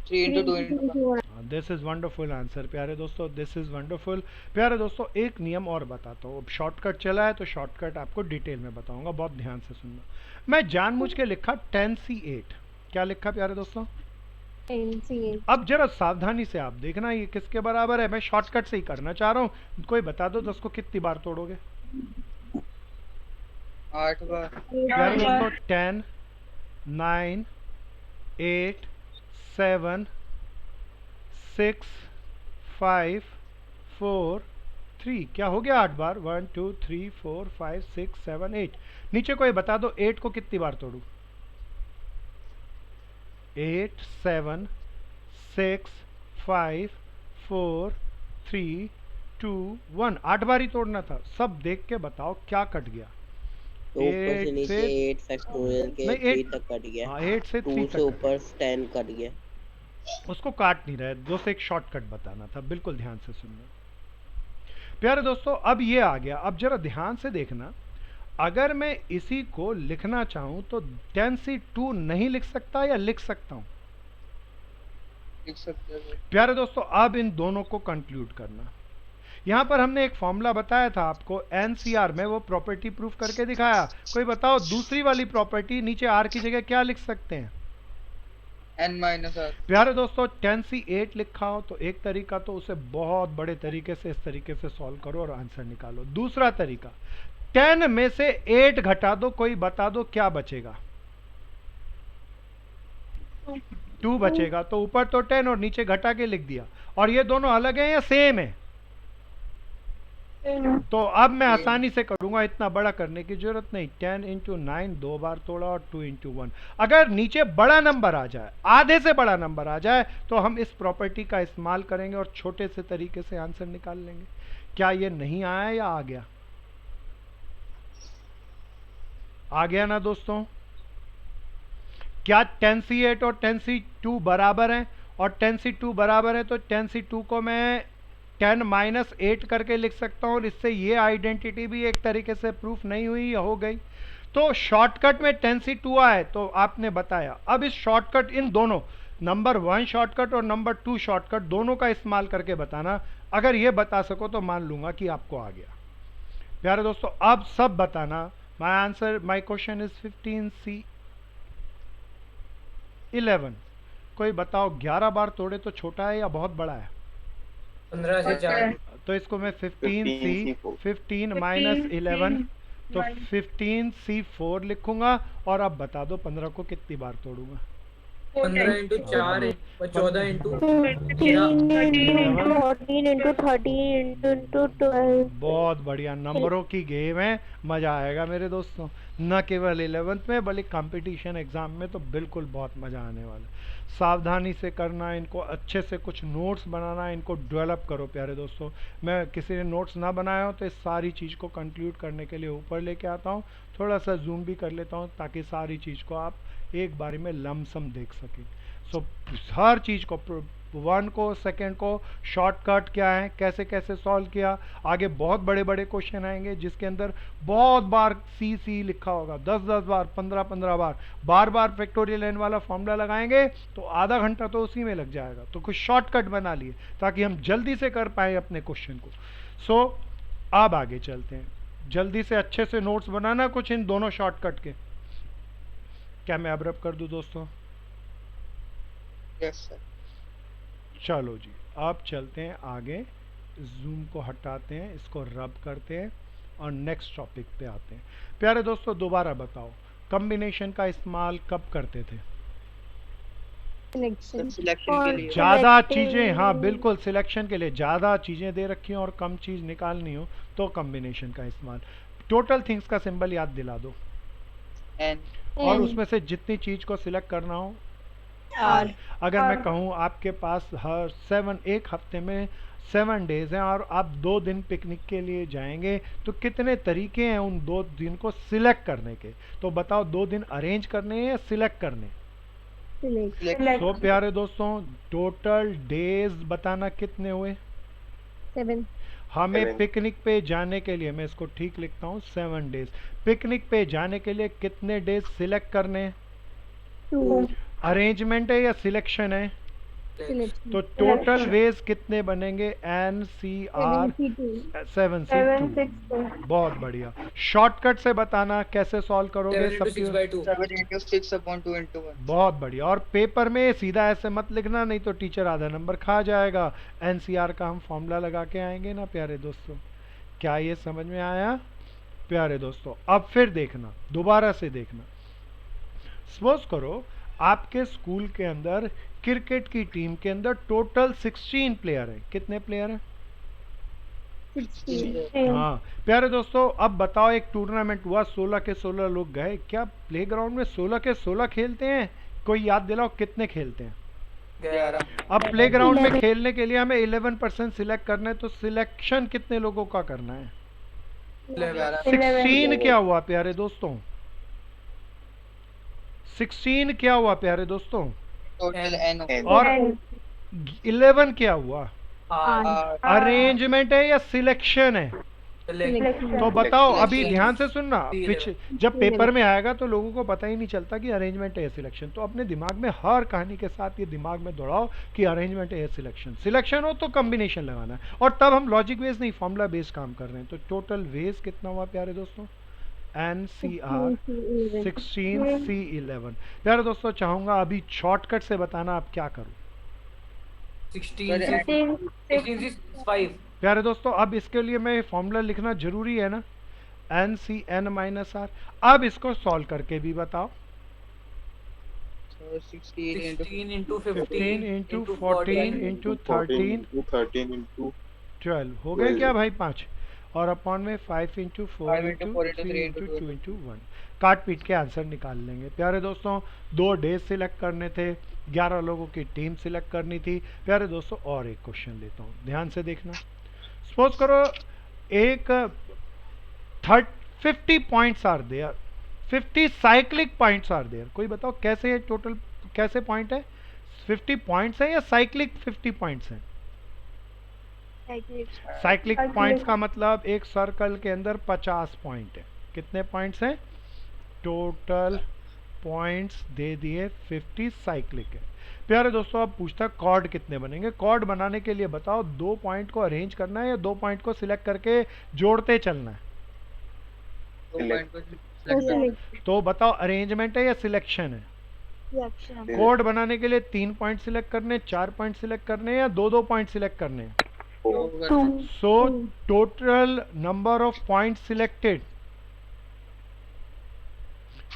3 into 2 into 1।
This is wonderful answer प्यारे दोस्तों, दिस इज वंडरफुल। प्यारे दोस्तों एक नियम और बताता हूँ। अब शॉर्टकट चला है तो शॉर्टकट आपको डिटेल में बताऊंगा, बहुत ध्यान से सुनना। मैं जानबूझ के लिखा 10C8। क्या लिखा प्यारे दोस्तों?
10C8
अब जरा सावधानी से आप देखना ये किसके बराबर है। मैं शॉर्टकट से ही करना चाह रहा हूँ। कोई बता दो 10 को कितनी बार तोड़ोगे?
8 बार।
प्यारे दोस्तों 10 9 8 7 6 5 4 3। क्या हो गया? 8 बार। 1 2 3 4 5 6 7 8। नीचे कोई बता दो 8 को कितनी बार तोड़ू? 8 7 6 5 4 3 2 1। 8 बार ही तोड़ना था। सब देख के बताओ क्या कट गया?
तो ऊपर से
8
नीचे
से
8 फैक्टोरियल के
नहीं,
3
8
तक कट गया।
हाँ 8 से 3
2
तक
से ऊपर 10 कट गया।
उसको काट नहीं रहे दोस्त, एक शॉर्टकट बताना था। बिल्कुल ध्यान से सुनना प्यारे दोस्तों। अब ये आ गया। अब जरा ध्यान से देखना। अगर मैं इसी को लिखना चाहूं तो 10C2 नहीं लिख सकता या लिख सकता हूं?
लिख सकते हो।
प्यारे दोस्तों, अब इन दोनों को कंक्लूड करना। यहाँ पर हमने एक फॉर्मूला बताया था आपको, एनसीआर में वो प्रॉपर्टी प्रूफ करके दिखाया। कोई बताओ दूसरी वाली प्रॉपर्टी नीचे आर की जगह क्या लिख सकते हैं?
n-r।
प्यारे दोस्तों, 10c8 लिखा हो तो एक तरीका, तो उसे बहुत बड़े तरीके से इस तरीके से सॉल्व करो और आंसर निकालो। दूसरा तरीका, 10 में से 8 घटा दो, कोई बता दो क्या बचेगा? 2 बचेगा। तो ऊपर तो 10 और नीचे घटा के लिख दिया। और ये दोनों अलग हैं या सेम है? तो अब मैं आसानी से करूंगा, इतना बड़ा करने की जरूरत नहीं। 10 इंटू 9 2 बार तोड़ा और 2 इंटू 1। अगर नीचे बड़ा नंबर आ जाए, आधे से बड़ा नंबर आ जाए, तो हम इस प्रॉपर्टी का इस्तेमाल करेंगे और छोटे से तरीके से आंसर निकाल लेंगे। क्या ये नहीं आया या आ गया? आ गया ना दोस्तों? क्या 10c8 और 10c2 बराबर हैं? और 10c2 बराबर है तो 10c2 को मैं 10 माइनस 8 करके लिख सकता हूँ और इससे ये आइडेंटिटी भी एक तरीके से प्रूफ नहीं हुई या हो गई। तो शॉर्टकट में 10c2 आए तो आपने बताया। अब इस शॉर्टकट, इन दोनों नंबर 1 शॉर्टकट और नंबर 2 शॉर्टकट दोनों का इस्तेमाल करके बताना। अगर ये बता सको तो मान लूंगा कि आपको आ गया। प्यारे दोस्तों, अब सब बताना। My answer, my question is 15c11। कोई बताओ 11 बार तोड़े तो छोटा है या बहुत बड़ा है?
15 से 4।
तो इसको मैं 15 माइनस 11, तो 15c4 लिखूंगा। और अब बता दो 15 को कितनी बार तोड़ूंगा?
15 इंटू 4 14 इंटू
14 into 13 into 12.
बहुत बढ़िया, नंबरों की गेम है, मजा आएगा मेरे दोस्तों। न केवल 11th में बल्कि कंपटीशन एग्जाम में तो बिल्कुल बहुत मजा आने वाला। सावधानी से करना, इनको अच्छे से कुछ नोट्स बनाना, इनको डेवलप करो प्यारे दोस्तों। मैं किसी ने नोट्स ना बनाया हो तो इस सारी चीज़ को कंक्लूड करने के लिए ऊपर लेके आता हूँ, थोड़ा सा जूम भी कर लेता हूँ ताकि सारी चीज़ को आप एक बारी में लमसम देख सकें। सो हर चीज़ को, 1 को, सेकंड को, शॉर्टकट क्या है, कैसे कैसे सॉल्व किया। आगे बहुत बड़े बड़े क्वेश्चन आएंगे जिसके अंदर बहुत बार सी सी लिखा होगा, 10-10 बार, 15-15 बार बार फैक्टोरियल n वाला फॉर्मूला लगाएंगे तो आधा घंटा तो उसी में लग जाएगा। तो कुछ शॉर्टकट बना लिए ताकि हम जल्दी से कर पाए अपने क्वेश्चन को। सो अब आगे चलते हैं, जल्दी से अच्छे से नोट्स बनाना कुछ इन दोनों शॉर्टकट के। क्या मैं अब रब कर दूं दोस्तों?
Yes sir.
चलो जी, अब चलते हैं आगे। जूम को हटाते हैं, इसको रब करते हैं और नेक्स्ट टॉपिक पे आते हैं। प्यारे दोस्तों, दोबारा बताओ कॉम्बिनेशन का इस्तेमाल कब करते थे?
Selection.
सिलेक्शन के लिए।
ज़्यादा चीज़ें, हाँ बिल्कुल, सिलेक्शन के लिए ज़्यादा चीज़ें दे रखी हो और कम चीज़ निकालनी हो तो कॉम्बिनेशन का इस्तेमाल। टोटल थिंग्स का सिंबल याद दिला दो,
n।
और उसमें से जितनी चीज़ को सिलेक्ट करना हो।
R.
अगर मैं कहूँ आपके पास हर 1 हफ्ते में 7 डेज हैं और आप 2 दिन पिकनिक के लिए जाएंगे तो कितने तरीके हैं उन 2 दिन को सिलेक्ट करने के? तो बताओ 2 दिन अरेंज करने हैं या सिलेक्ट करने?
Select.
तो प्यारे दोस्तों, टोटल डेज बताना कितने हुए?
7.
हमें पिकनिक पे जाने के लिए, मैं इसको ठीक लिखता हूँ, 7 डेज। पिकनिक पे जाने के लिए कितने डेज सिलेक्ट करने हैं?
2.
अरेंजमेंट है या सिलेक्शन है?
Selection.
तो टोटल वेज कितने बनेंगे? NCR 7 से 2। बहुत बढ़िया। शॉर्टकट से बताना कैसे सॉल्व करोगे
7 into 6
सब?
by 2।
7 into 6 upon 2 into 1।
बहुत बढ़िया। और पेपर में सीधा ऐसे मत लिखना, नहीं तो टीचर आधा नंबर खा जाएगा। NCR का हम फॉर्मूला लगा के आएंगे ना प्यारे दोस्तों। क्या ये समझ में आया प्यारे दोस्तों? अब फिर देखना, दोबारा से देखना। सपोज करो आपके स्कूल के अंदर क्रिकेट की टीम के अंदर टोटल 16 प्लेयर हैं। कितने प्लेयर हैं?
16.
हाँ प्यारे दोस्तों, अब बताओ एक टूर्नामेंट हुआ, 16 के 16 लोग गए, क्या प्लेग्राउंड में 16 के 16 खेलते हैं? कोई याद दिलाओ कितने खेलते हैं?
11।
अब प्लेग्राउंड में खेलने के लिए हमें 11% सिलेक्ट करना है, तो सिलेक्शन कितने लोगों का करना है?
11।
16 क्या हुआ प्यारे दोस्तों? 16 क्या हुआ प्यारे दोस्तों?
Total n।
और 11 क्या हुआ?
R।
अरेंजमेंट है या सिलेक्शन है?
Selection.
तो बताओ अभी
Selection.
ध्यान से सुनना,
C11.
पिछ जब पेपर में आएगा तो लोगों को पता ही नहीं चलता कि अरेंजमेंट है या सिलेक्शन। तो अपने दिमाग में हर कहानी के साथ ये दिमाग में दौड़ाओ कि अरेंजमेंट है या सिलेक्शन। सिलेक्शन हो तो कॉम्बिनेशन लगाना है, और तब हम लॉजिक बेस्ड नहीं फॉर्मूला बेस्ड काम कर रहे हैं। तो टोटल वेज कितना हुआ प्यारे दोस्तों? NCR 16 C11। प्यारे दोस्तों चाहूंगा अभी शॉर्टकट से बताना आप क्या करूं।
16
16
is 5.
प्यारे दोस्तों अब इसके लिए मैं फॉर्मूला लिखना जरूरी है ना, NCN माइनस R। अब इसको सॉल्व करके भी बताओ।
So 16 into
16 into
15
15
into
into
14
14
into 13
13 into
12 हो गए
12।
क्या भाई? 5 और अपॉन में 5 into 4
5
into
into 4 into
3
3
into
into
2 into 1। काट पीट के आंसर निकाल लेंगे। प्यारे दोस्तों 2 डेज सिलेक्ट करने थे, 11 लोगों की टीम सिलेक्ट करनी थी। प्यारे दोस्तों और एक क्वेश्चन लेता हूँ, ध्यान से देखना। सपोज करो एक 50 points are there, 50 cyclic points are there. कोई बताओ कैसे है टोटल, कैसे पॉइंट है? 50 पॉइंट्स है या साइक्लिक 50 पॉइंट्स हैं? साइक्लिक पॉइंट्स का मतलब एक सर्कल के अंदर 50 पॉइंट है। कितने पॉइंट्स हैं? टोटल पॉइंट्स दे दिए 50 साइक्लिक है। प्यारे दोस्तों अब पूछता है कॉर्ड कितने बनेंगे। कॉर्ड बनाने के लिए बताओ 2 पॉइंट को अरेंज करना है या 2 पॉइंट को सिलेक्ट करके जोड़ते चलना है?
2 point को select करना।
तो बताओ अरेंजमेंट है या सिलेक्शन है? कोड बनाने के लिए 3 पॉइंट सिलेक्ट करने, 4 पॉइंट सिलेक्ट करने या 2-2 पॉइंट सिलेक्ट करने?
दो करना है।
So total number of point selected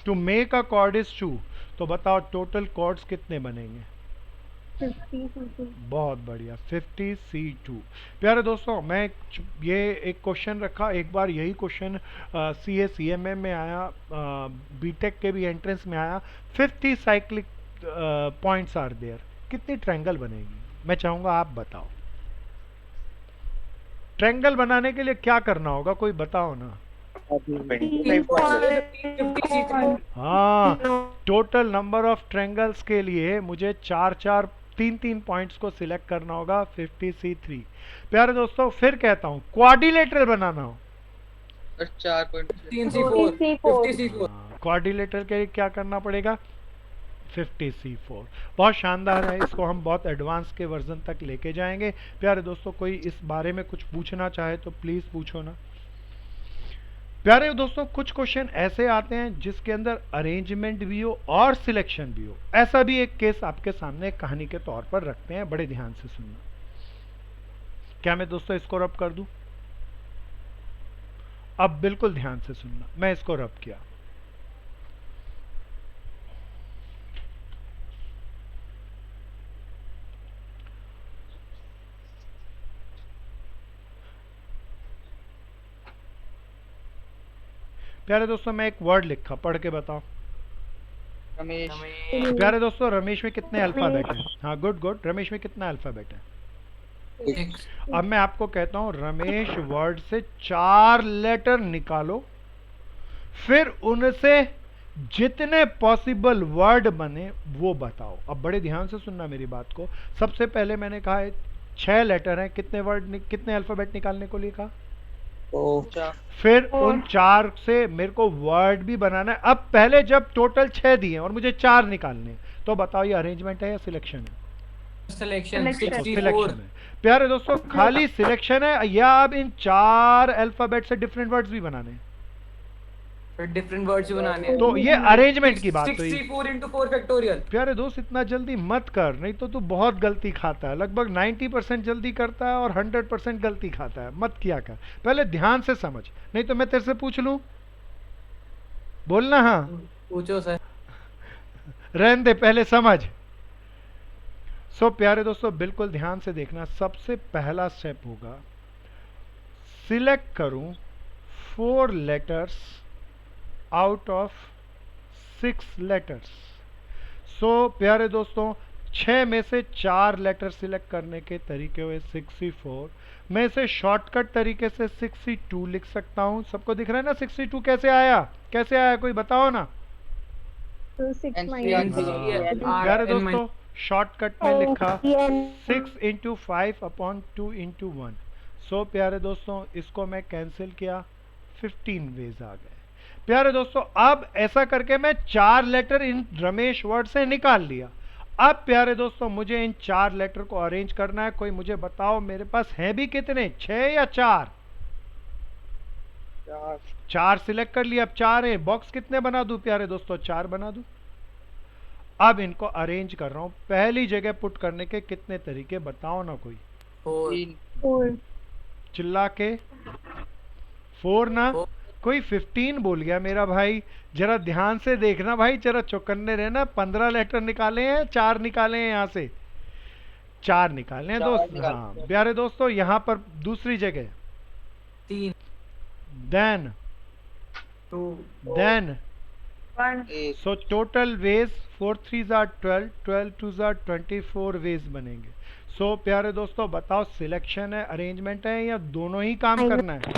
to make a chord is 2। तो बताओ टोटल कॉर्ड्स कितने बनेंगे?
50
बहुत बढ़िया, 50 C2। प्यारे दोस्तों मैं ये एक क्वेश्चन रखा, एक बार यही क्वेश्चन CA CMA में आया, बीटेक के भी एंट्रेंस में आया। 50 साइक्लिक पॉइंट्स आर देयर, कितनी ट्रायंगल बनेगी? मैं चाहूंगा आप बताओ। ट्रायंगल बनाने के लिए क्या करना होगा, कोई बताओ ना।
50
हाँ, टोटल नंबर ऑफ ट्रायंगल्स के लिए मुझे 3 पॉइंट्स को सिलेक्ट करना होगा, 50 C3। प्यारे दोस्तों फिर कहता हूँ क्वाड्रिलेटरल बनाना हो
और 4 point
15 C4 50 C4।
क्वाड्रिलेटरल के लिए क्या करना पड़ेगा? 50 C4। बहुत शानदार है, इसको हम बहुत एडवांस के वर्जन तक लेके जाएंगे। प्यारे दोस्तों कोई इस बारे में कुछ पूछना चाहे तो प्लीज पूछो ना। प्यारे दोस्तों कुछ क्वेश्चन ऐसे आते हैं जिसके अंदर अरेंजमेंट भी हो और सिलेक्शन भी हो। ऐसा भी एक केस आपके सामने कहानी के तौर पर रखते हैं, बड़े ध्यान से सुनना। क्या मैं दोस्तों इसको रब कर दूं? अब बिल्कुल ध्यान से सुनना, मैं इसको रब किया। प्यारे दोस्तों मैं एक वर्ड लिखा, पढ़ के बताओ।
रमेश।
प्यारे दोस्तों रमेश में कितने अल्फाबेट हैं? हाँ गुड गुड, रमेश में कितना अल्फाबेट है? अब मैं आपको कहता हूं रमेश वर्ड से 4 लेटर निकालो, फिर उनसे जितने पॉसिबल वर्ड बने वो बताओ। अब बड़े ध्यान से सुनना मेरी बात को। सबसे पहले मैंने कहा है 6 लेटर हैं, कितने वर्ड कितने अल्फाबेट निकालने को लिखा? फिर उन 4 से मेरे को वर्ड भी बनाना है। अब पहले जब टोटल 6 दिए और मुझे 4 निकालने, तो बताओ ये अरेंजमेंट है या सिलेक्शन है?
Selection
selection
64।
है। प्यारे दोस्तों खाली सिलेक्शन है या अब इन 4 अल्फाबेट से डिफरेंट वर्ड्स भी बनाने हैं?
फिर डिफरेंट वर्ड्स बनाने हैं।
तो ये अरेंजमेंट की बात हुई।
64 into 4 फैक्टोरियल।
प्यारे दोस्त इतना जल्दी मत कर, नहीं तो तू बहुत गलती खाता है। लगभग 90% जल्दी करता है और 100% गलती खाता है। मत किया कर, पहले ध्यान से समझ, नहीं तो मैं तेरे से पूछ लूं। बोलना हाँ,
पूछो सर।
रहने दे, पहले समझ। सो प्यारे दोस्तों बिल्कुल ध्यान से देखना। सबसे पहला स्टेप होगा सिलेक्ट करूं 4 लेटर्स आउट ऑफ 6 लेटर्स। सो प्यारे दोस्तों 6 में से 4 लेटर सिलेक्ट करने के तरीके हुए 64। मैं इसे शॉर्टकट तरीके से 62 लिख सकता हूं। सबको दिख रहा है ना 62 कैसे आया? कैसे आया कोई बताओ ना। प्यारे दोस्तों शॉर्टकट में लिखा 6 into 5 upon 2 into 1। सो प्यारे दोस्तों इसको मैं कैंसिल किया, 15 वेज आ गए। प्यारे दोस्तों अब ऐसा करके मैं 4 लेटर इन रमेश वर्ड से निकाल लिया। अब प्यारे दोस्तों मुझे इन 4 लेटर को अरेंज करना है। कोई मुझे बताओ मेरे पास हैं भी कितने, 6 या 4? 4 सिलेक्ट कर लिया, अब 4 है। बॉक्स कितने बना दूं प्यारे दोस्तों, 4 बना दूं। अब इनको अरेंज कर रहा हूं। पहली जगह पुट करने के कितने तरीके बताओ ना कोई,
3
4
चिल्ला के। 4 ना, कोई 15 बोल गया मेरा भाई। जरा ध्यान से देखना भाई, जरा चौकन्ने रहना। 15 लेटर निकाले हैं, 4 निकाले हैं, यहाँ से 4 निकाले हैं दोस्त। हाँ प्यारे दोस्तों यहाँ पर दूसरी जगह
3
then
2
then
1
so total ways 4 3s are 12, 12 2s are 24 ways बनेंगे। सो प्यारे दोस्तों बताओ सिलेक्शन है, अरेंजमेंट है, या दोनों ही काम करना है?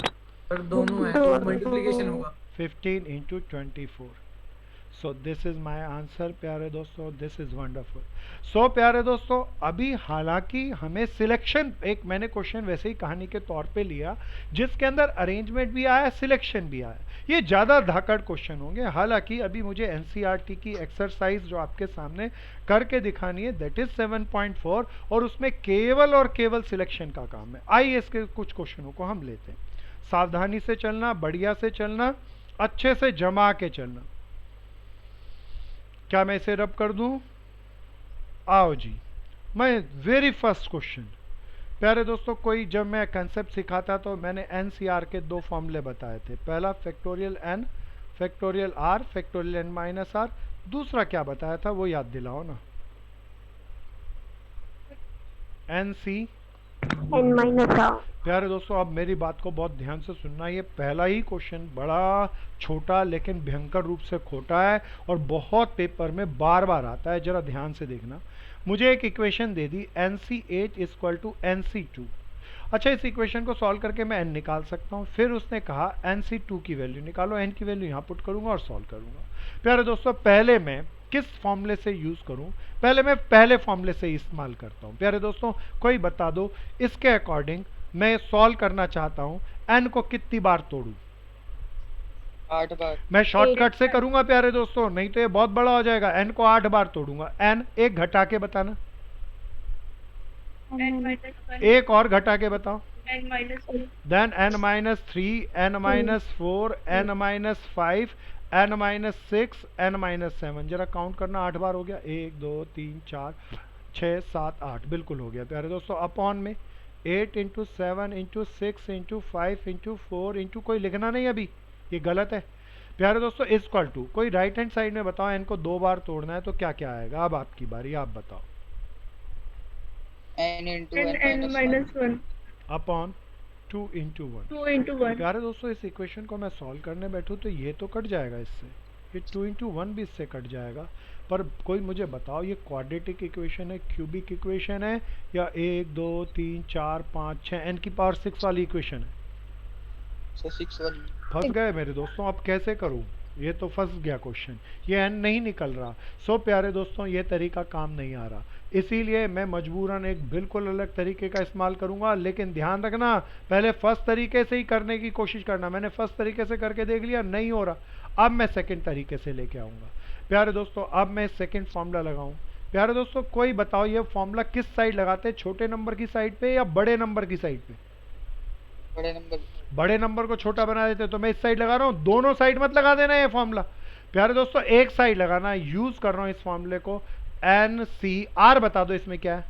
पर दोनों है तो मल्टीप्लिकेशन होगा।
15 into 24. So this is my answer प्यारे दोस्तों, this is wonderful. So प्यारे दोस्तों अभी हालांकि हमें सिलेक्शन, एक मैंने क्वेश्चन वैसे ही कहानी के तौर पे लिया जिसके अंदर अरेंजमेंट भी आया, सिलेक्शन भी आया। ये ज़्यादा धाकड़ क्वेश्चन होंगे। हालांकि अभी मुझे एनसीईआरटी की एक्सरसाइज जो आपके सामने करके दिखानी है दैट इज 7.4 और उसमें केवल और केवल सिलेक्शन का काम है। आइए इसके कुछ क्वेश्चनों को हम लेते हैं। सावधानी से चलना, बढ़िया से चलना, अच्छे से जमा के चलना। क्या मैं इसे रब कर दूं? आओ जी, मैं वेरी फर्स्ट क्वेश्चन प्यारे दोस्तों, कोई जब मैं कंसेप्ट सिखाता तो मैंने एनसीआर के 2 फॉर्मूले बताए थे। पहला factorial n, factorial r, factorial n minus r. दूसरा क्या बताया था वो याद दिलाओ ना। N C
n minus r
प्यारे दोस्तों अब मेरी बात को बहुत ध्यान से सुनना। ये पहला ही क्वेश्चन बड़ा छोटा लेकिन भयंकर रूप से खोटा है और बहुत पेपर में बार बार आता है, जरा ध्यान से देखना। मुझे एक इक्वेशन दे दी NC8 इक्वल टू NC2। अच्छा इस इक्वेशन को सॉल्व करके मैं n निकाल सकता हूँ। फिर उसने कहा NC2 की वैल्यू निकालो, n की वैल्यू यहाँ पुट करूँगा और सॉल्व करूँगा। प्यारे दोस्तों पहले मैं किस फॉर्मूले से यूज़ करूं? पहले मैं पहले फॉर्मूले से इस्तेमाल करता हूं। प्यारे दोस्तों कोई बता दो इसके अकॉर्डिंग मैं सॉल्व करना चाहता हूं, n को कितनी बार तोड़ूं?
8 बार।
मैं शॉर्टकट से करूंगा प्यारे दोस्तों, नहीं तो ये बहुत बड़ा हो जाएगा। n को 8 बार तोड़ूंगा। n एक घटा के बताना,
n minus 1
एक और घटा के बताओ।
n minus 2
then n minus 3, n minus 4, n minus 5, n minus 6, n minus 7। जरा काउंट करना, 8 बार हो गया। 1 2 3 4 6 7 8 बिल्कुल हो गया प्यारे दोस्तों। अपॉन में 8 into 7 into 6 into 5 into 4 into, कोई लिखना नहीं अभी, ये गलत है प्यारे दोस्तों। इक्वल टू, कोई राइट हैंड साइड में बताओ n को 2 बार तोड़ना है तो क्या क्या आएगा? अब आपकी बारी, आप बताओ।
n into
n minus 1
upon 2 into 1।
2 into 1
प्यारे दोस्तों इस इक्वेशन को मैं सॉल्व करने बैठूं तो ये तो कट जाएगा इससे, ये 2 इंटू 1 भी इससे कट जाएगा। पर कोई मुझे बताओ ये क्वाड्रेटिक इक्वेशन है, क्यूबिक इक्वेशन है, या 1 2 3 4 5 6 n की पावर 6 वाली इक्वेशन है?
6 वाली।
फंस गए मेरे दोस्तों, अब कैसे करूं? ये तो फंस गया क्वेश्चन, ये n नहीं निकल रहा। सो प्यारे दोस्तों ये तरीका काम नहीं आ रहा, इसीलिए मैं मजबूरन एक बिल्कुल अलग तरीके का इस्तेमाल करूंगा। लेकिन ध्यान रखना पहले फर्स्ट तरीके से ही करने की कोशिश करना। मैंने फर्स्ट तरीके से करके देख लिया, नहीं हो रहा, अब मैं सेकंड तरीके से लेके आऊंगा। प्यारे दोस्तों अब मैं सेकंड फॉर्मूला लगाऊं। प्यारे दोस्तों कोई बताओ ये फॉर्मूला किस साइड लगाते हैं, छोटे नंबर की साइड पे या बड़े नंबर की साइड पे?
बड़े नंबर।
बड़े नंबर को छोटा बना देते, तो मैं इस साइड लगा रहा हूँ, दोनों साइड मत लगा देना ये फॉर्मूला। प्यारे दोस्तों एक साइड लगाना, यूज कर रहा हूँ इस फॉर्मूले को। NCR बता दो इसमें क्या है?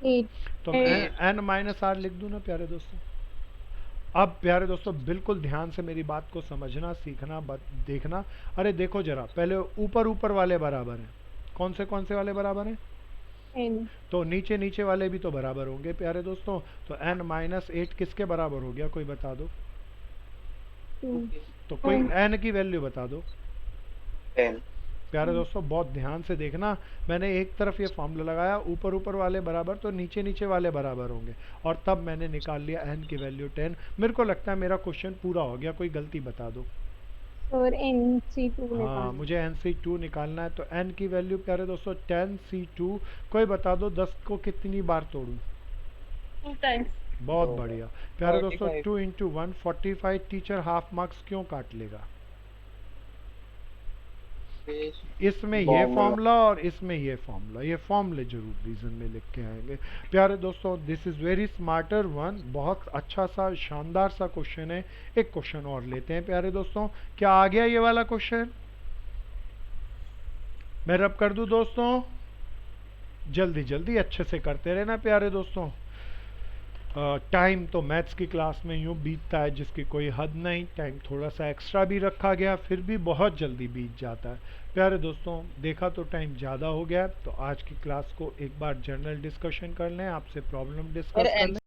8
तो मैं n माइनस आर लिख दूं ना प्यारे दोस्तों। अब प्यारे दोस्तों बिल्कुल ध्यान से मेरी बात को समझना, सीखना, देखना। अरे देखो जरा, पहले ऊपर ऊपर वाले बराबर हैं, कौन से वाले बराबर हैं?
n
तो नीचे नीचे वाले भी तो बराबर होंगे प्यारे दोस्तों। तो n माइनस 8 किसके बराबर हो गया, कोई बता दो।
2
तो कोई n की वैल्यू बता दो।
10।
प्यारे दोस्तों बहुत ध्यान से देखना, मैंने एक तरफ ये फॉर्मूला लगाया, ऊपर ऊपर वाले बराबर तो नीचे नीचे वाले बराबर होंगे, और तब मैंने निकाल लिया n की वैल्यू 10। मेरे को लगता है मेरा क्वेश्चन पूरा हो गया, कोई गलती बता दो।
और NC2
हाँ
निकालना
मुझे NC2 निकालना है। तो n की वैल्यू प्यारे दोस्तों 10 C2। कोई बता दो 10 को कितनी बार तोड़ूं?
2 times
बहुत
तो
बढ़िया प्यारे दोस्तों।
45
2 इंटू 1 45 टीचर हाफ मार्क्स क्यों काट लेगा? इसमें ये
Formula।
फॉर्मूला और इसमें ये फॉर्मूला, ये फॉर्मूले जरूर रीजन में लिख के आएंगे प्यारे दोस्तों। This is very smarter one, बहुत अच्छा सा शानदार सा क्वेश्चन है। एक क्वेश्चन और लेते हैं प्यारे दोस्तों। क्या आ गया ये वाला क्वेश्चन? मैं रब कर दूं दोस्तों? जल्दी जल्दी अच्छे से करते रहना प्यारे दोस्तों। टाइम तो मैथ्स की क्लास में यूं बीतता है जिसकी कोई हद नहीं। टाइम थोड़ा सा एक्स्ट्रा भी रखा गया फिर भी बहुत जल्दी बीत जाता है प्यारे दोस्तों। देखा तो टाइम ज़्यादा हो गया, तो आज की क्लास को एक बार जनरल डिस्कशन कर लें, आपसे प्रॉब्लम डिस्कस कर लें।